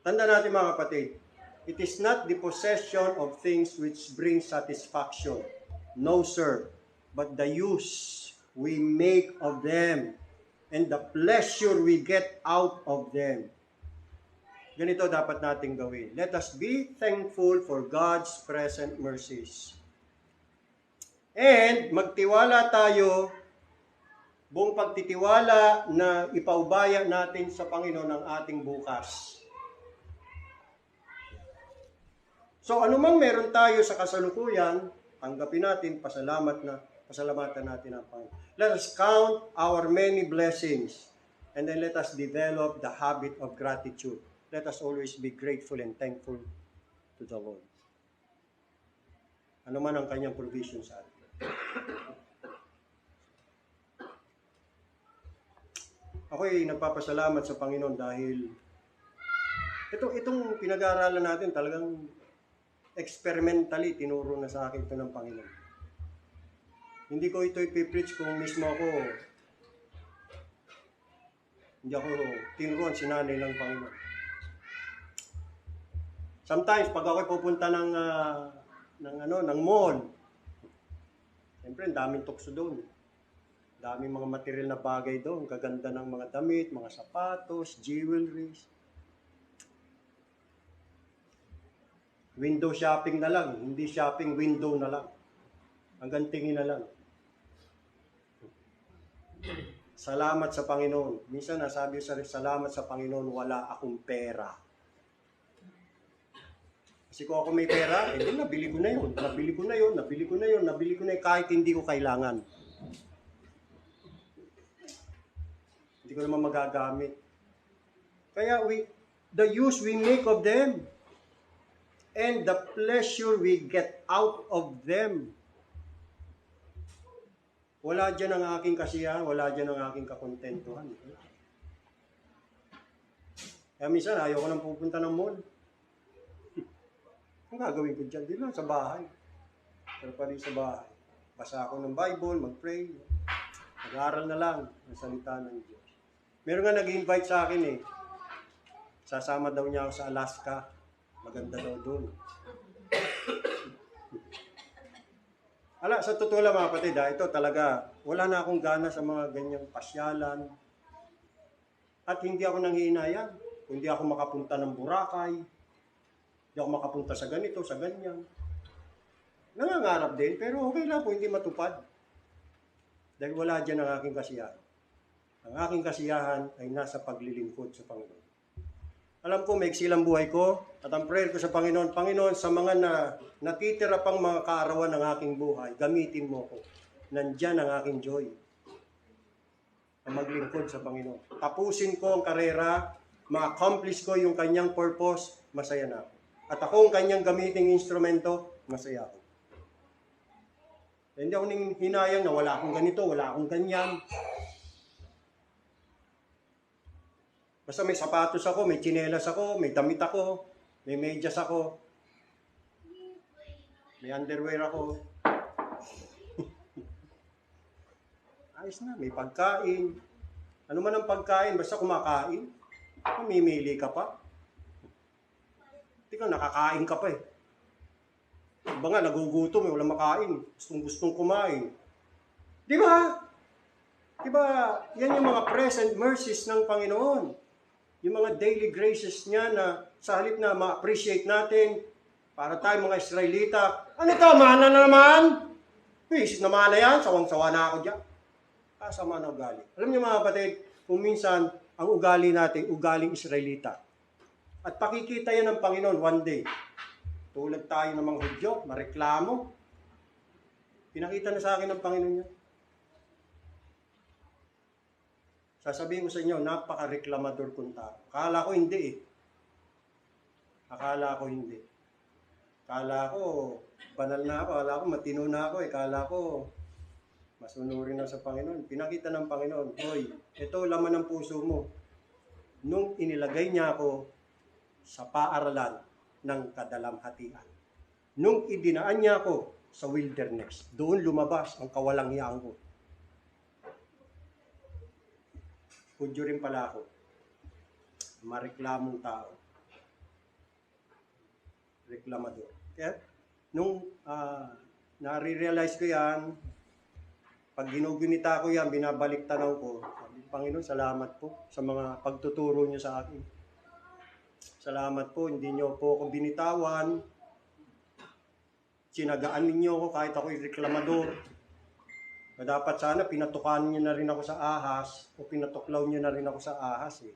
Tanda natin mga kapatid, it is not the possession of things which bring satisfaction. No, sir. But the use we make of them and the pleasure we get out of them. Ganito dapat natin gawin. Let us be thankful for God's present mercies. And magtiwala tayo, buong pagtitiwala na ipaubaya natin sa Panginoon ang ating bukas. So anumang meron tayo sa kasalukuyan, tanggapin natin, pasalamatan natin ang Panginoon. Let us count our many blessings and then let us develop the habit of gratitude. Let us always be grateful and thankful to the Lord. Ano man ang kanyang provision sa atin. Ako'y nagpapasalamat sa Panginoon dahil itong pinag-aaralan natin talagang experimentally tinuro na sa akin ito ng Panginoon. Hindi ko ito ipipreach kung mismo hindi ako tinuruan, sinanay ng Panginoon. Sometimes pag ako'y pupunta ng mall, siyempre, ang daming tukso doon. Daming mga material na bagay doon. Kaganda ng mga damit, mga sapatos, jewelries. Window shopping na lang. Hindi shopping window na lang. Hanggang tingin na lang. Salamat sa Panginoon. Minsan nasabi ko sa salamat sa Panginoon, wala akong pera. Kasi kung ako may pera, nabili ko na yun. Nabili ko na yun kahit hindi ko kailangan. Hindi ko naman magagamit. Kaya the use we make of them and the pleasure we get out of them. Wala dyan ang aking kasiyahan, wala dyan ang aking kakontentuhan. Kaya minsan ayaw ko nang pupunta ng mall. Ang gagawin ko dyan, di lang sa bahay. Pero pa rin sa bahay. Basa ako ng Bible, mag-pray. Mag-aaral na lang ang salita ng Diyos. Meron nga nag-invite sa akin eh. Sasama daw niya ako sa Alaska. Maganda daw doon. Sa totoo lang mga kapatid, ito talaga, wala na akong gana sa mga ganyang pasyalan. At hindi ako nanghihinayang. Hindi ako makapunta ng Boracay. Hindi ako makapunta sa ganito, sa ganyan. Nangangarap din, pero okay lang kung hindi matupad. Dahil wala dyan ang aking kasiyahan. Ang aking kasiyahan ay nasa paglilingkod sa Panginoon. Alam ko, maiksi lang buhay ko, at ang prayer ko sa Panginoon, Panginoon, sa mga natitira pang mga kaarawan ng aking buhay, gamitin mo ko. Nandyan ang aking joy. Ang maglingkod sa Panginoon. Tapusin ko ang karera, ma-accomplish ko yung kanyang purpose, masaya na ako. At ako ang kanyang gamiting instrumento, masaya ako. Hindi ako hinayang na wala akong ganito, wala akong ganyan. Basta may sapatos ako, may tsinelas ako, may damit ako, may medyas ako, may underwear ako. Ayos na, may pagkain. Ano man ang pagkain, basta kumakain, mamimili ka pa. Tika, nakakain ka pa eh. Iba nga, nagugutom eh, walang makain. Gustong kumain. Di ba? Di ba, yan yung mga present mercies ng Panginoon. Yung mga daily graces niya na sa halip na ma-appreciate natin para tayo mga Israelita. Ano ito, mana na naman? Isip na mana yan, sawang-sawa na ako dyan. Kasama na ugali. Alam niyo mga kapatid, kung minsan, ang ugali natin, ugaling Israelita. At pakikita yan ng Panginoon one day. Tulad tayo ng mga Hudyo, mareklamo. Pinakita na sa akin ng Panginoon yan. Sasabihin ko sa inyo, napaka-reklamador kong tao. Akala ko hindi eh. Akala ko hindi. Akala ko, banal na ako. Akala ko, matino na ako. Akala ko, masunurin na sa Panginoon. Pinakita ng Panginoon, hoy, ito laman ng puso mo. Nung inilagay niya ako sa paaralan ng kadalamhatian. Nung idinaan niya ako sa wilderness, doon lumabas ang kawalanghiyaan ko. Hudyo rin pala ako. Mareklamong tao. Reklamador. Kaya, nung nare-realize ko yan, pag ginugunita ko yan, binabalik tanaw ko, sabi, Panginoon, salamat po sa mga pagtuturo niyo sa akin. Salamat po, hindi niyo po ako binitawan. Sinagaan ninyo ako kahit ako'y reklamador. Dapat sana pinatukan niyo na rin ako sa ahas o pinatuklaw niyo na rin ako sa ahas. Eh.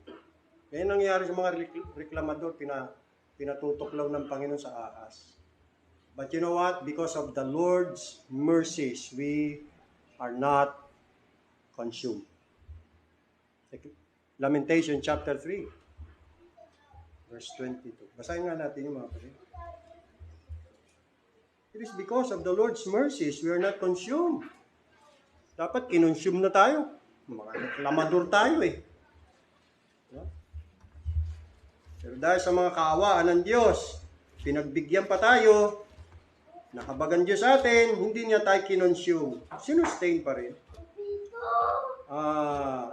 Kaya nangyari sa mga reklamador, pinatutuklaw ng Panginoon sa ahas. But you know what? Because of the Lord's mercies, we are not consumed. Lamentation chapter 3, verse 22. Basahin nga natin yung mga kapatid. It is because of the Lord's mercies, we are not consumed. Dapat kinonsume na tayo. Mga reklamador tayo eh. Pero dahil sa mga kaawaan ng Diyos, pinagbigyan pa tayo, nakabagan Diyos sa atin, hindi niya tayo kinonsume. Sinustain pa rin.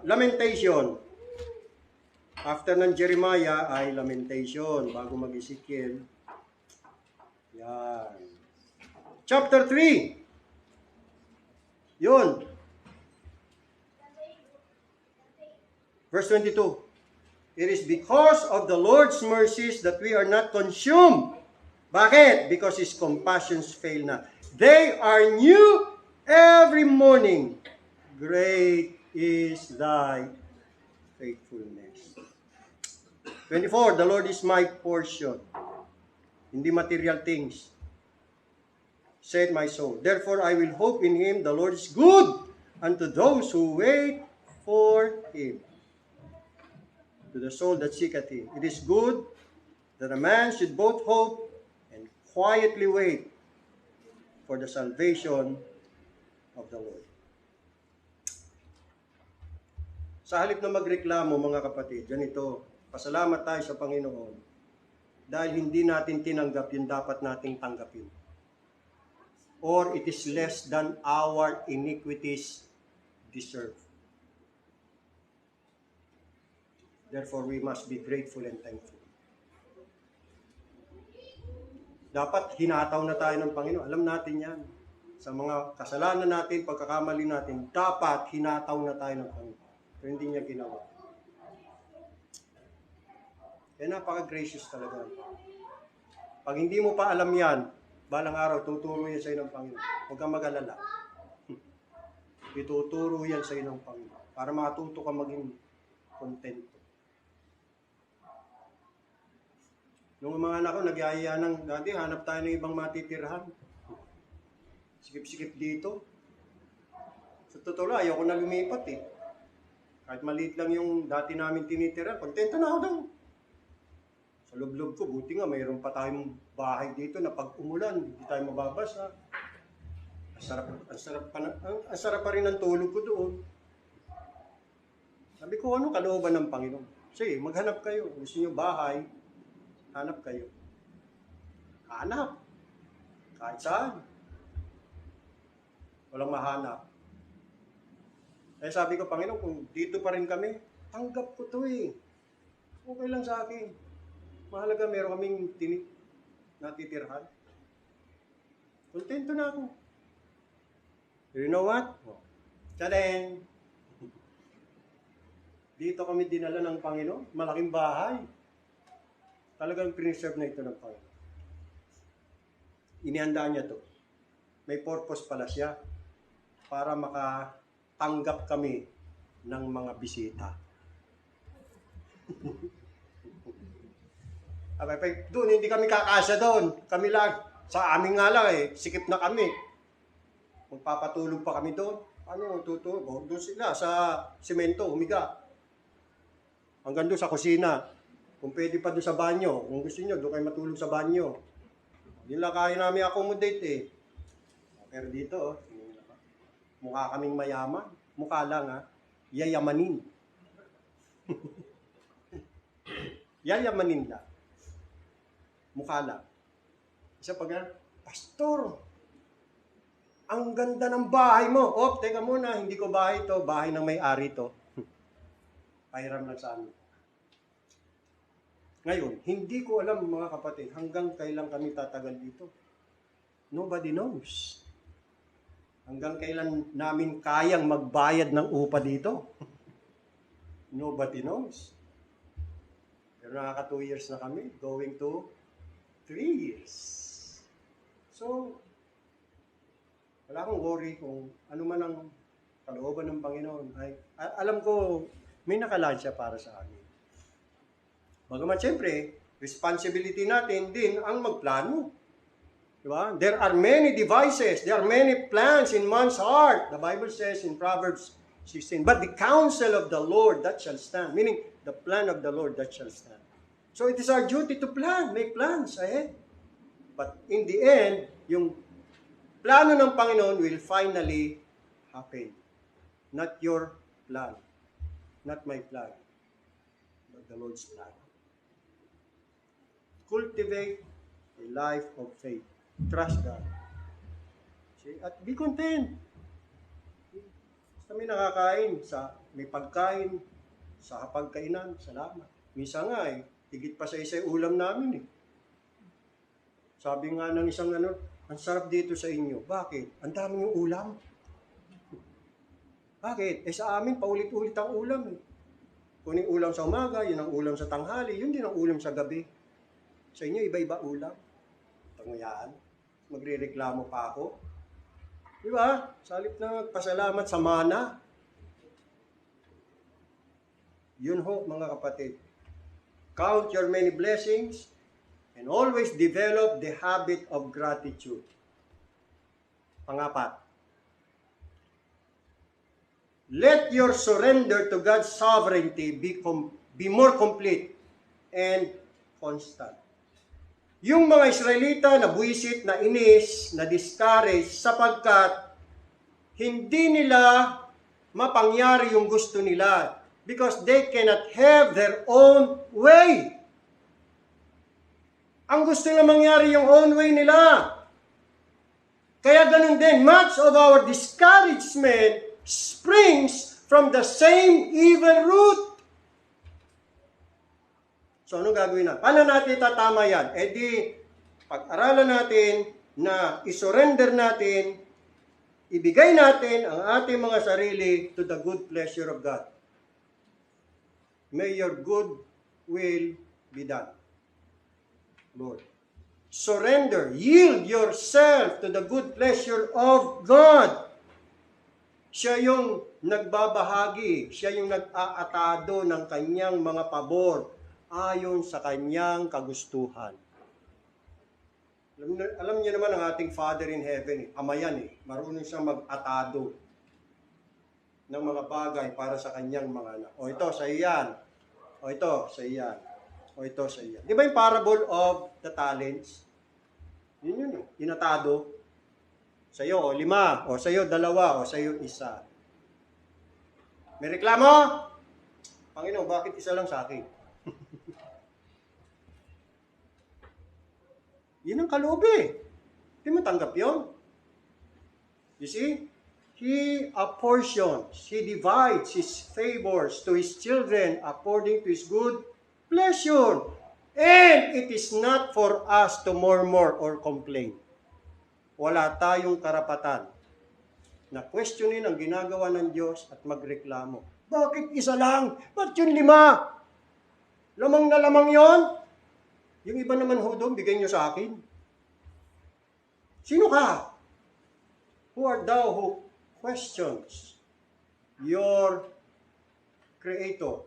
Lamentation. After ng Jeremiah ay lamentation bago mag-Ezekiel. Yan. Chapter 3. Yun. Verse 22. It is because of the Lord's mercies that we are not consumed. Bakit? Because His compassions fail not. They are new every morning. Great is thy faithfulness. 24. The Lord is my portion. Hindi material things. Said my soul. Therefore I will hope in Him. The Lord is good unto those who wait for Him. To the soul that seeketh Him. It is good that a man should both hope and quietly wait for the salvation of the Lord. Sa halip na magreklamo, mga kapatid, ganito, pasalamat tayo sa Panginoon dahil hindi natin tinanggap yung dapat nating tanggapin. Or it is less than our iniquities deserve. Therefore, we must be grateful and thankful. Dapat hinataw na tayo ng Panginoon. Alam natin yan. Sa mga kasalanan natin, pagkakamali natin, dapat hinataw na tayo ng Panginoon. Pero hindi niya ginawa. Kaya napaka-gracious talaga. Pag hindi mo pa alam yan, balang araw, tuturo yan sa iyo ng Panginoon. Huwag kang mag-alala. Ituturo yan sa iyo ng Panginoon. Para matuto ka maging kontento. Nung mga anak ko, nagyayaya ng dati, hanap tayo ng ibang matitirhan. Sikip-sikip dito. Sa totoo lang, ayoko na lumipat eh. Kahit maliit lang yung dati namin tinitira, kontento na ako daw. Sa loob-loob ko, buti nga, mayroon pa tayong bahay dito na pag umulan, hindi tayo mababasa. Ang sarap pa rin ang tulog ko doon. Sabi ko, ano kalooban ng Panginoon? Sige, maghanap kayo. Gusto nyo bahay, hanap kayo. Hanap. Kahit saan. Walang mahanap. Kaya sabi ko, Panginoon, kung dito pa rin kami, tanggap ko to eh. Okay lang sa akin. Mahalaga, meron kaming natitirhan. Kontento na ako. You know what? Tadeng! Dito kami dinala ng Panginoon. Malaking bahay. Talagang preserve na ito ng Panginoon. Inihandaan niya to. May purpose pala siya para makatanggap kami ng mga bisita. Doon, hindi kami kakasya doon. Kami lang, sa amin nga lang sikip na kami. Magpapatulog pa kami doon. Ano, tutulog? Doon sila, sa simento, humiga. Hanggang doon sa kusina. Kung pwede pa doon sa banyo. Kung gusto nyo, doon kayo matulog sa banyo. Yun lang kaya namin accommodate Pero dito, mukha kaming mayaman. Mukha lang yayamanin. Yayamanin lang. Mukha lang. Isa pag Pastor, ang ganda ng bahay mo. Teka muna, hindi ko bahay to. Bahay ng may-ari to. Pahiram lang sa amin. Ngayon, hindi ko alam mga kapatid, hanggang kailan kami tatagal dito. Nobody knows. Hanggang kailan namin kayang magbayad ng upa dito. Nobody knows. Pero nakaka 2 years na kami, going to 3 years. So, wala akong worry kung ano man ang kalooban ng Panginoon. Alam ko, may nakalaan siya para sa amin. Bagaman siyempre, responsibility natin din ang magplano. Diba? There are many devices, there are many plans in man's heart. The Bible says in Proverbs 16, but the counsel of the Lord, that shall stand. Meaning, the plan of the Lord, that shall stand. So it is our duty to plan, make plans ahead. But in the end, yung plano ng Panginoon will finally happen. Not your plan, not my plan, but the Lord's plan. Cultivate a life of faith. Trust God. See? At be content. Basta may nakakain, may pagkain, sa hapagkainan, salamat. Minsan nga higit pa sa isa ulam namin Sabi nga ng isang ang sarap dito sa inyo. Bakit? Ang dami yung ulam. Bakit? Sa amin, paulit-ulit ang ulam Kung yung ulam sa umaga, yun ang ulam sa tanghali, yun din ang ulam sa gabi. Sa inyo, iba-iba ulam. Tanguyaan. Magre-reklamo pa ako. Di ba? Salip na magpasalamat sa mana. Yun ho, mga kapatid. Count your many blessings and always develop the habit of gratitude. Pangapat. Let your surrender to God's sovereignty be more complete and constant. Yung mga Israelita na buwisit, na inis, na discourage sapagkat hindi nila mapangyari yung gusto nila because they cannot have their own way. Ang gusto nila mangyari yung own way nila. Kaya ganun din, much of our discouragement springs from the same evil root. So, ano gagawin natin? Paano natin tatama yan? Pag-aralan natin na isurrender natin, ibigay natin ang ating mga sarili to the good pleasure of God. May your good will be done, Lord. Surrender, yield yourself to the good pleasure of God. Siya yung nagbabahagi, siya yung nag-aatado ng kanyang mga pabor ayon sa kanyang kagustuhan. Alam niyo naman ang ating Father in Heaven, Ama yan marunong siyang mag-atado ng mga bagay para sa kanyang mga anak. O ito, sa iyan. O ito, sa iyan. O ito, sa iyan. Di ba yung parable of the talents? Yun, inatado. Sa iyo, 5. O sa iyo, 2. O sa iyo, 1. May reklamo? Panginoon, bakit isa lang sa akin? Yun ang kaloob Hindi mo tanggap yun. You see? He apportions, He divides His favors to His children according to His good pleasure. And it is not for us to murmur or complain. Wala tayong karapatan na questionin ang ginagawa ng Diyos at magreklamo. Bakit isa lang? Ba't yun 5? Lamang na lamang yon? Yung iba naman ho doon, bigay nyo sa akin. Sino ka? Who art thou who questions your Creator,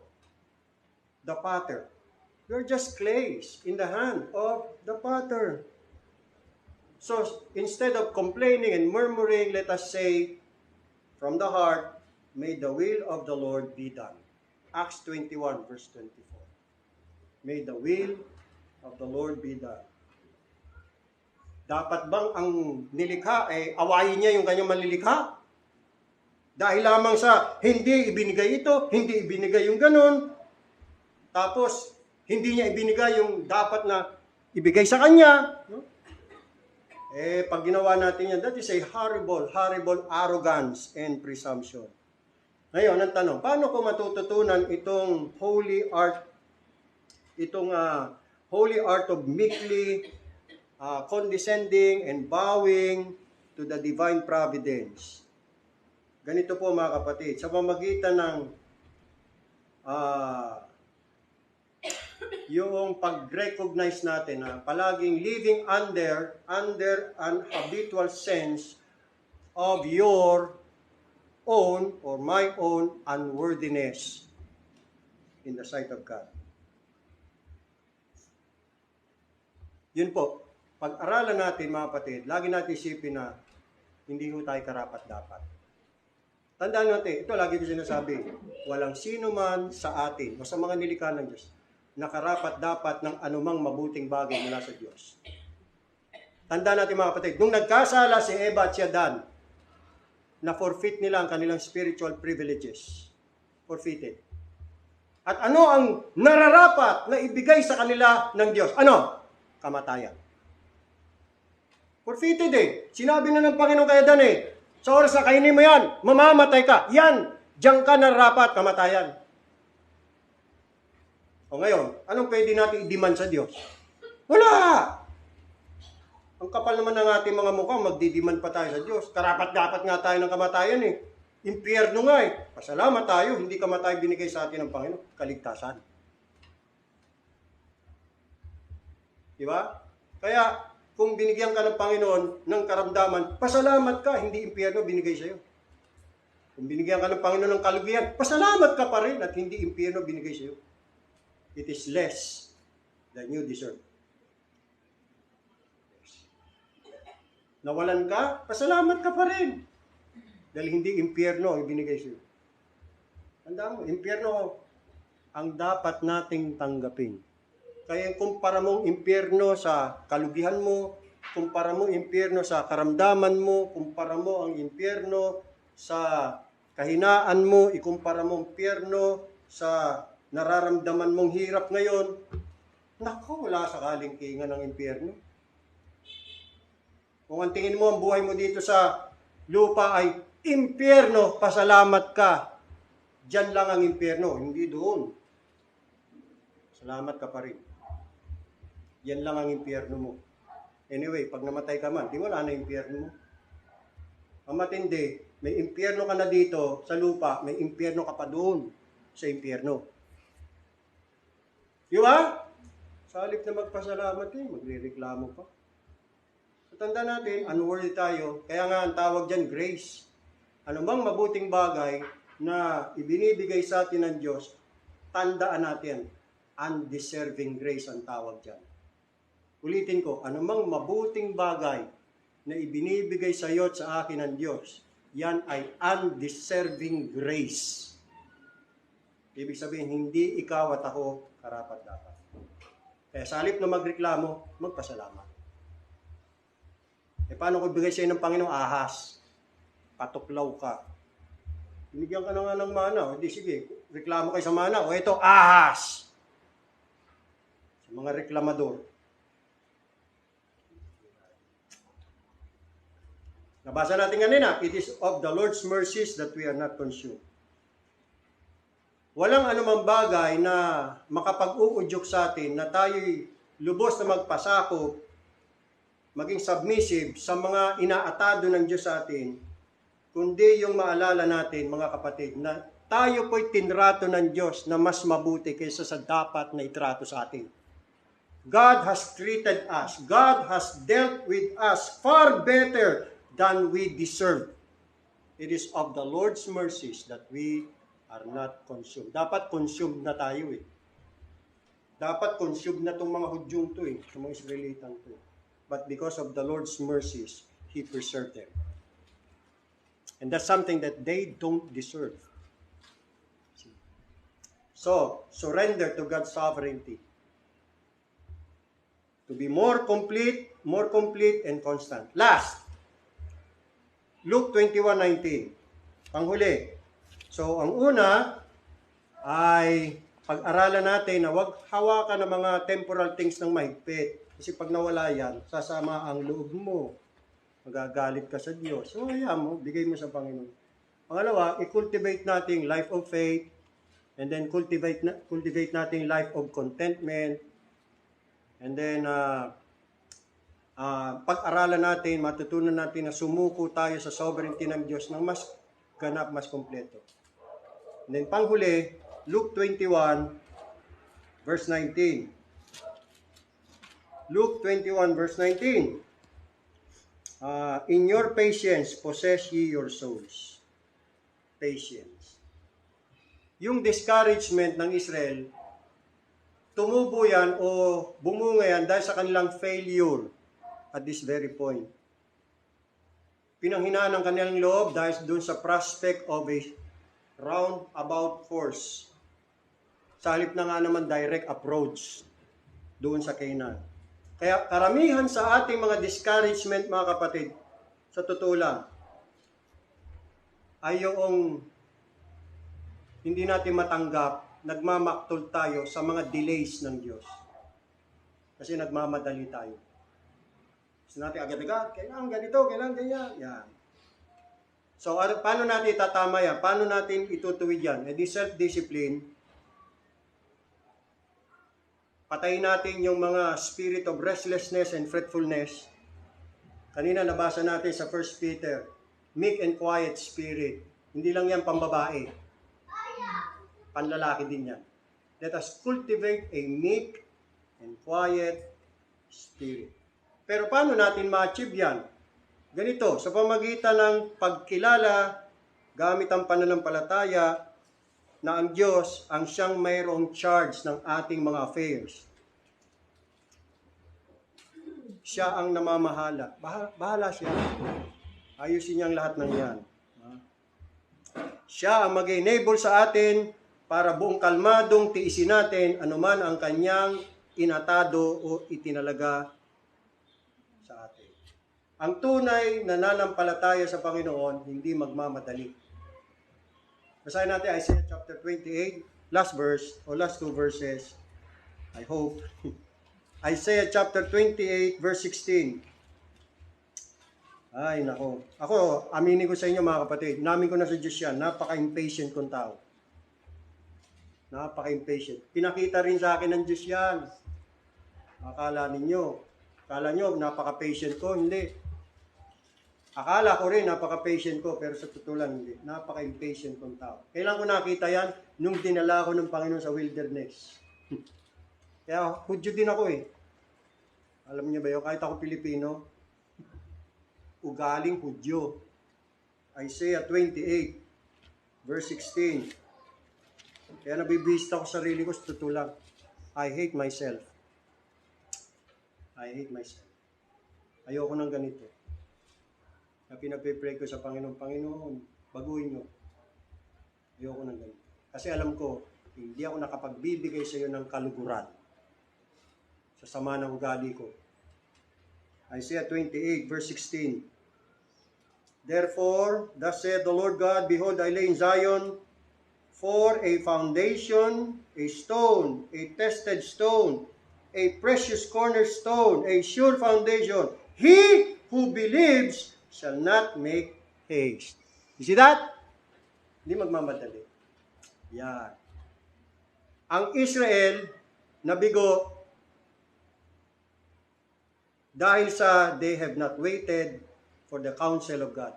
the Father, We are just clays in the hand of the potter. So instead of complaining and murmuring, let us say from the heart, may the will of the Lord be done. Acts 21 verse 24. May the will of the Lord be done. Dapat bang ang nilikha awayin niya yung kanyang manlilikha? Dahil lamang sa hindi ibinigay ito, hindi ibinigay yung ganun, tapos hindi niya ibinigay yung dapat na ibigay sa kanya. No? Pag ginawa natin yan, that is a horrible arrogance and presumption. Ngayon, ang tanong, paano ko matututunan itong holy art of meekly condescending and bowing to the divine providence? Ganito po mga kapatid, sa pamagitan ng yung pag-recognize natin na palaging living under an habitual sense of your own or my own unworthiness in the sight of God. Yun po, pag-aralan natin mga kapatid, lagi natin isipin na hindi ko tayo karapat-dapat. Tandaan natin, ito lagi ko sinasabi, walang sino man sa atin o sa mga nilikha ng Diyos na karapat-dapat ng anumang mabuting bagay mula sa Diyos. Tandaan natin mga kapatid, nung nagkasala si Eva at si Adan, na forfeit nila ang kanilang spiritual privileges. Forfeited. At ano ang nararapat na ibigay sa kanila ng Diyos? Ano? Kamatayan. Forfeited Sinabi na ng Panginoon kay Adan sa oras na kainin mo yan, mamamatay ka. Yan, diyan ka nararapat, kamatayan. O ngayon, anong pwede natin i-demand sa Diyos? Wala! Ang kapal naman ng ating mga mukha, magdi-demand pa tayo sa Diyos. Karapat-dapat nga tayo ng kamatayan Impyerno nga Pasalamat tayo, hindi kamatayan binigay sa atin ng Panginoon. Kaligtasan. Diba? Kaya, kung binigyan ka ng Panginoon ng karamdaman, pasalamat ka, hindi impyerno binigay sa iyo. Kung binigyan ka ng Panginoon ng kalugihan, pasalamat ka pa rin at hindi impyerno binigay sa iyo. It is less than you deserve. Nawalan ka, pasalamat ka pa rin. Dahil hindi impyerno ang binigay sa iyo. Tandaan mo, impyerno ang dapat nating tanggapin. Kaya kumpara mong impyerno sa kalugihan mo, kumpara mo impyerno sa karamdaman mo, kumpara mo ang impyerno sa kahinaan mo, ikumpara mo impyerno sa nararamdaman mong hirap ngayon, naku, wala sakaling kingan ng impyerno. Kung ang tingin mo ang buhay mo dito sa lupa ay impyerno, pasalamat ka. Diyan lang ang impyerno, hindi doon. Salamat ka pa rin. Yan lang ang impyerno mo. Anyway, pag namatay ka man, di wala na impyerno mo. Ang matindi, may impyerno ka na dito sa lupa, may impyerno ka pa doon sa impyerno. Di ba? Sa halip na magpasalamat magrereklamo pa. So, tanda natin, unworthy tayo. Kaya nga ang tawag dyan, grace. Ano bang mabuting bagay na ibinibigay sa atin ng Diyos, tandaan natin, undeserving grace ang tawag dyan. Ulitin ko, anumang mabuting bagay na ibinibigay sa iyo at sa akin ng Diyos, yan ay undeserving grace. Ibig sabihin, hindi ikaw at ako karapat-dapat. Kaya sa halip na magreklamo, magpasalamat. Paano ko ibigay sa iyo ng Panginoon? Ahas. Patuklaw ka. Binigyan ka na nga ng mana. Hindi, sige, reklamo kayo sa mana. O ito, ahas. Sa mga reklamador. Nabasa natin kanina, it is of the Lord's mercies that we are not consumed. Walang anumang bagay na makapag-uudyok sa atin na tayo'y lubos na magpasakop, maging submissive sa mga inaatado ng Diyos sa atin, kundi yung maalala natin, mga kapatid, na tayo po'y tinrato ng Diyos na mas mabuti kaysa sa dapat na itrato sa atin. God has treated us. God has dealt with us far better than we deserve. It is of the Lord's mercies that we are not consumed. Dapat consumed na tayo Dapat consumed na itong mga Hudyong to sa mga Israelitan to. But because of the Lord's mercies, He preserved them. And that's something that they don't deserve. So, surrender to God's sovereignty. To be more complete, and constant. Last, Luke 21:19. Panghuli. So, ang una ay pag-aralan natin na huwag hawakan ng mga temporal things ng mahigpit. Kasi pag nawala yan, sasama ang loob mo. Magagalit ka sa Diyos. So, hayaan mo, bigay mo sa Panginoon. Pangalawa, i-cultivate natin life of faith, and then cultivate natin life of contentment, and then pag-aralan natin, matutunan natin na sumuko tayo sa sovereignty ng Diyos ng mas ganap, mas kompleto. And then panghuli, Luke 21, verse 19. Luke 21, verse 19. In your patience, possess ye your souls. Patience. Yung discouragement ng Israel, tumubo yan o bumunga yan dahil sa kanilang failure at this very point. Pinanghinaan ng kanilang loob dahil dun sa prospect of a roundabout force. Sa halip na nga naman direct approach doon sa Canaan. Kaya karamihan sa ating mga discouragement, mga kapatid, sa totoo lang, ay yung hindi natin matanggap, nagmamaktol tayo sa mga delays ng Diyos. Kasi nagmamadali tayo. Gusto natin agad-agad, kailangan ganito, kailangan ganyan. Yan. So, paano natin itatama yan? Paano natin itutuwid yan? E di self-discipline, patayin natin yung mga spirit of restlessness and fretfulness. Kanina nabasa natin sa 1 Peter, meek and quiet spirit. Hindi lang yan pambabae. Panlalaki din yan. Let us cultivate a meek and quiet spirit. Pero paano natin ma-achieve yan? Ganito, sa pamagitan ng pagkilala, gamit ang pananampalataya, na ang Diyos ang siyang mayroong charge ng ating mga affairs. Siya ang namamahala. Bahala siya. Ayusin niya ang lahat ng yan. Siya ang mag-enable sa atin para buong kalmadong tiisin natin anuman ang kanyang inatado o itinalaga sa atin. Ang tunay na nanampalataya sa Panginoon, hindi magmamadali. Basahin natin Isaiah chapter 28, last verse, o last two verses, I hope. Isaiah chapter 28, verse 16. Ay, nako. Ako, aminin ko sa inyo mga kapatid, namin ko na sa Diyos yan, napaka-impatient kong tao. Napaka-impatient. Pinakita rin sa akin ng Diyos yan. Akala nyo, napaka-patient ko, hindi. Akala ko rin, napaka-patient ko, pero sa totoo lang, hindi. Napaka-impatient kong tao. Kailan ko nakita yan? Nung dinala ko ng Panginoon sa wilderness. Kaya, Hudyo din ako Alam niyo ba yun? Kahit ako Pilipino, ugaling Hudyo. Isaiah 28, verse 16. Kaya nabibista ko sarili ko sa totoo lang. I hate myself. I hate myself. Ayoko ng ganito. Na pinagpipray ko sa Panginoon, baguhin nyo. Ayoko ng ganito. Kasi alam ko, hindi ako nakapagbibigay sa iyo ng kaluguran sa sama ng ugali ko. Isaiah 28, verse 16. Therefore, thus saith the Lord God, behold, I lay in Zion for a foundation, a stone, a tested stone, a precious cornerstone, a sure foundation. He who believes shall not make haste. You see that? Hindi magmamadali. Yan. Ang Israel, nabigo dahil sa they have not waited for the counsel of God.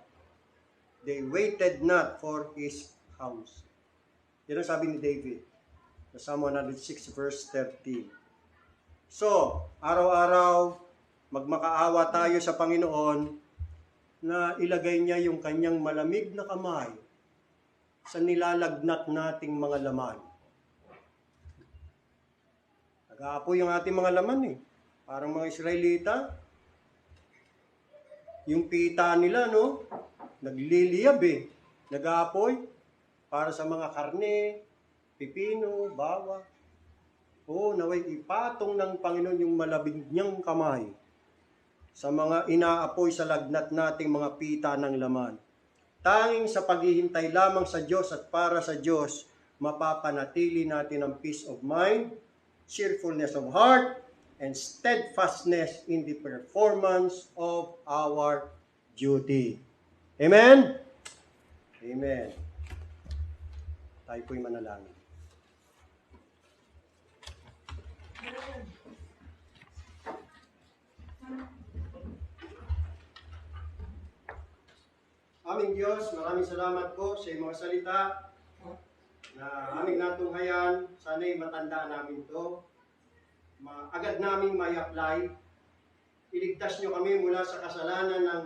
They waited not for His counsel. Yan ang sabi ni David sa Psalm 106 verse 13. So, araw-araw, magmakaawa tayo sa Panginoon na ilagay niya yung kanyang malamig na kamay sa nilalagnat nating mga laman. Nag-aapoy yung ating mga laman eh. Parang mga Israelita. Yung pita nila, no? Nagliliyab eh. Nag-aapoy para sa mga karne, pipino, bawa. Oo, naway ipatong ng Panginoon yung malabig niyang kamay sa mga inaapoy sa lagnat nating mga pita ng laman. Tanging sa paghihintay lamang sa Diyos at para sa Diyos, mapapanatili natin ang peace of mind, cheerfulness of heart, and steadfastness in the performance of our duty. Amen? Amen. Tayo po'y manalangin. Aming Diyos, maraming salamat po sa iyong mga salita na aming natunghayan. Sana'y matandaan namin ito. Agad naming may apply. Iligtas niyo kami mula sa kasalanan ng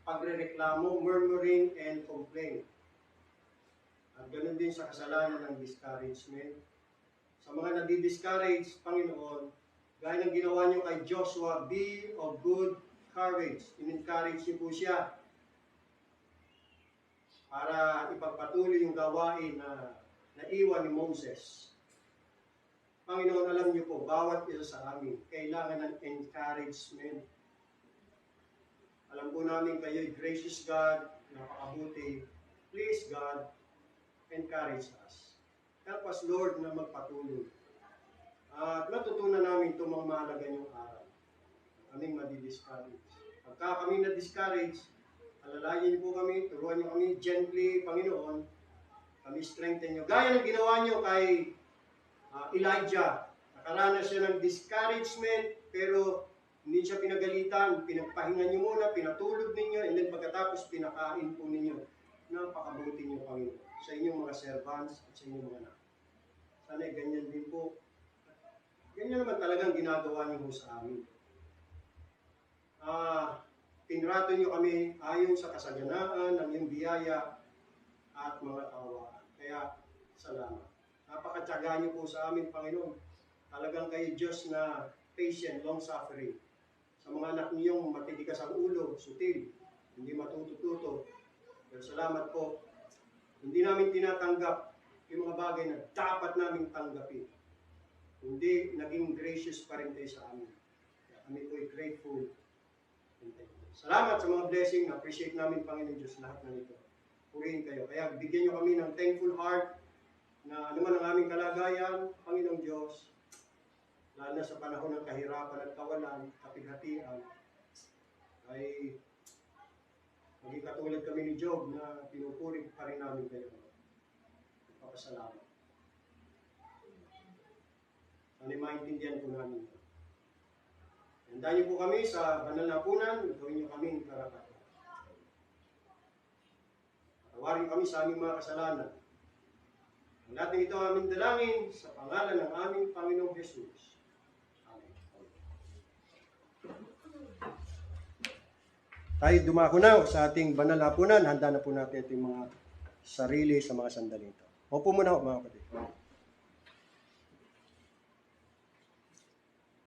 pagrereklamo, murmuring, and complaint. At ganoon din sa kasalanan ng discouragement. Sa mga nadi-discourage, Panginoon, gaya ng ginawa niyo kay Joshua, be of good courage. In-encourage niyo po siya para ipagpatuloy yung gawain na naiwan ni Moses. Panginoon, alam niyo po, bawat isa sa amin, kailangan ng encouragement. Alam po namin kayo'y gracious God, napakabuti. Please, God, encourage us. Help us, Lord, na magpatuloy. At natutunan namin itong mga mahalaga niyong aral. Kaming madi-discourage. Pagka kami na-discourage, alalayan niyo po kami, turuan niyo kami gently, Panginoon. Kami strengthen niyo. Gaya ng ginawa niyo kay Elijah. Nakaranas siya ng discouragement, pero hindi siya pinagalitan. Pinagpahinga niyo muna, pinatulog ninyo, and then pagkatapos pinakain po ninyo. Napakabuti niyo, Panginoon, sa inyong mga servants at sa inyong mga anak. Sana ganyan din po. Ganyan naman talagang ginagawa niyo sa amin. Tinrato niyo kami ayon sa kasaganaan ng iyong biyaya at mga kawaan. Kaya, salamat. Napakatyaga niyo po sa amin, Panginoon. Talagang kayo Diyos na patient, long-suffering. Sa mga anak niyong matitigas ang ulo, sutil, hindi matutututo. Pero salamat po. Hindi namin tinatanggap yung mga bagay na dapat namin tanggapin. Hindi naging gracious pa rin kayo sa amin. Kaya kami po'y grateful. Salamat sa mga blessing. Na-appreciate namin, Panginoon Diyos, lahat ng ito. Purihin kayo. Kaya bigyan niyo kami ng thankful heart na anuman ang aming kalagayan, Panginoong Diyos, lalo na sa panahon ng kahirapan at kawalan, kapighatian, ay maging katulad kami ni Job na pinupuri pa rin namin kayo. Papasalamat. Sana'y maintindihan po namin ito. Handa niyo po kami sa banal na hapunan, gawin niyo kami karapatan. Patawarin kami sa aming mga kasalanan. Ang lahat ng ito ang aming dalangin sa pangalan ng aming Panginoong Jesus. Amen. Tayo dumako na sa ating banal na hapunan. Handa na po natin ating mga sarili sa mga sandali ito. Opo muna mga kapatid.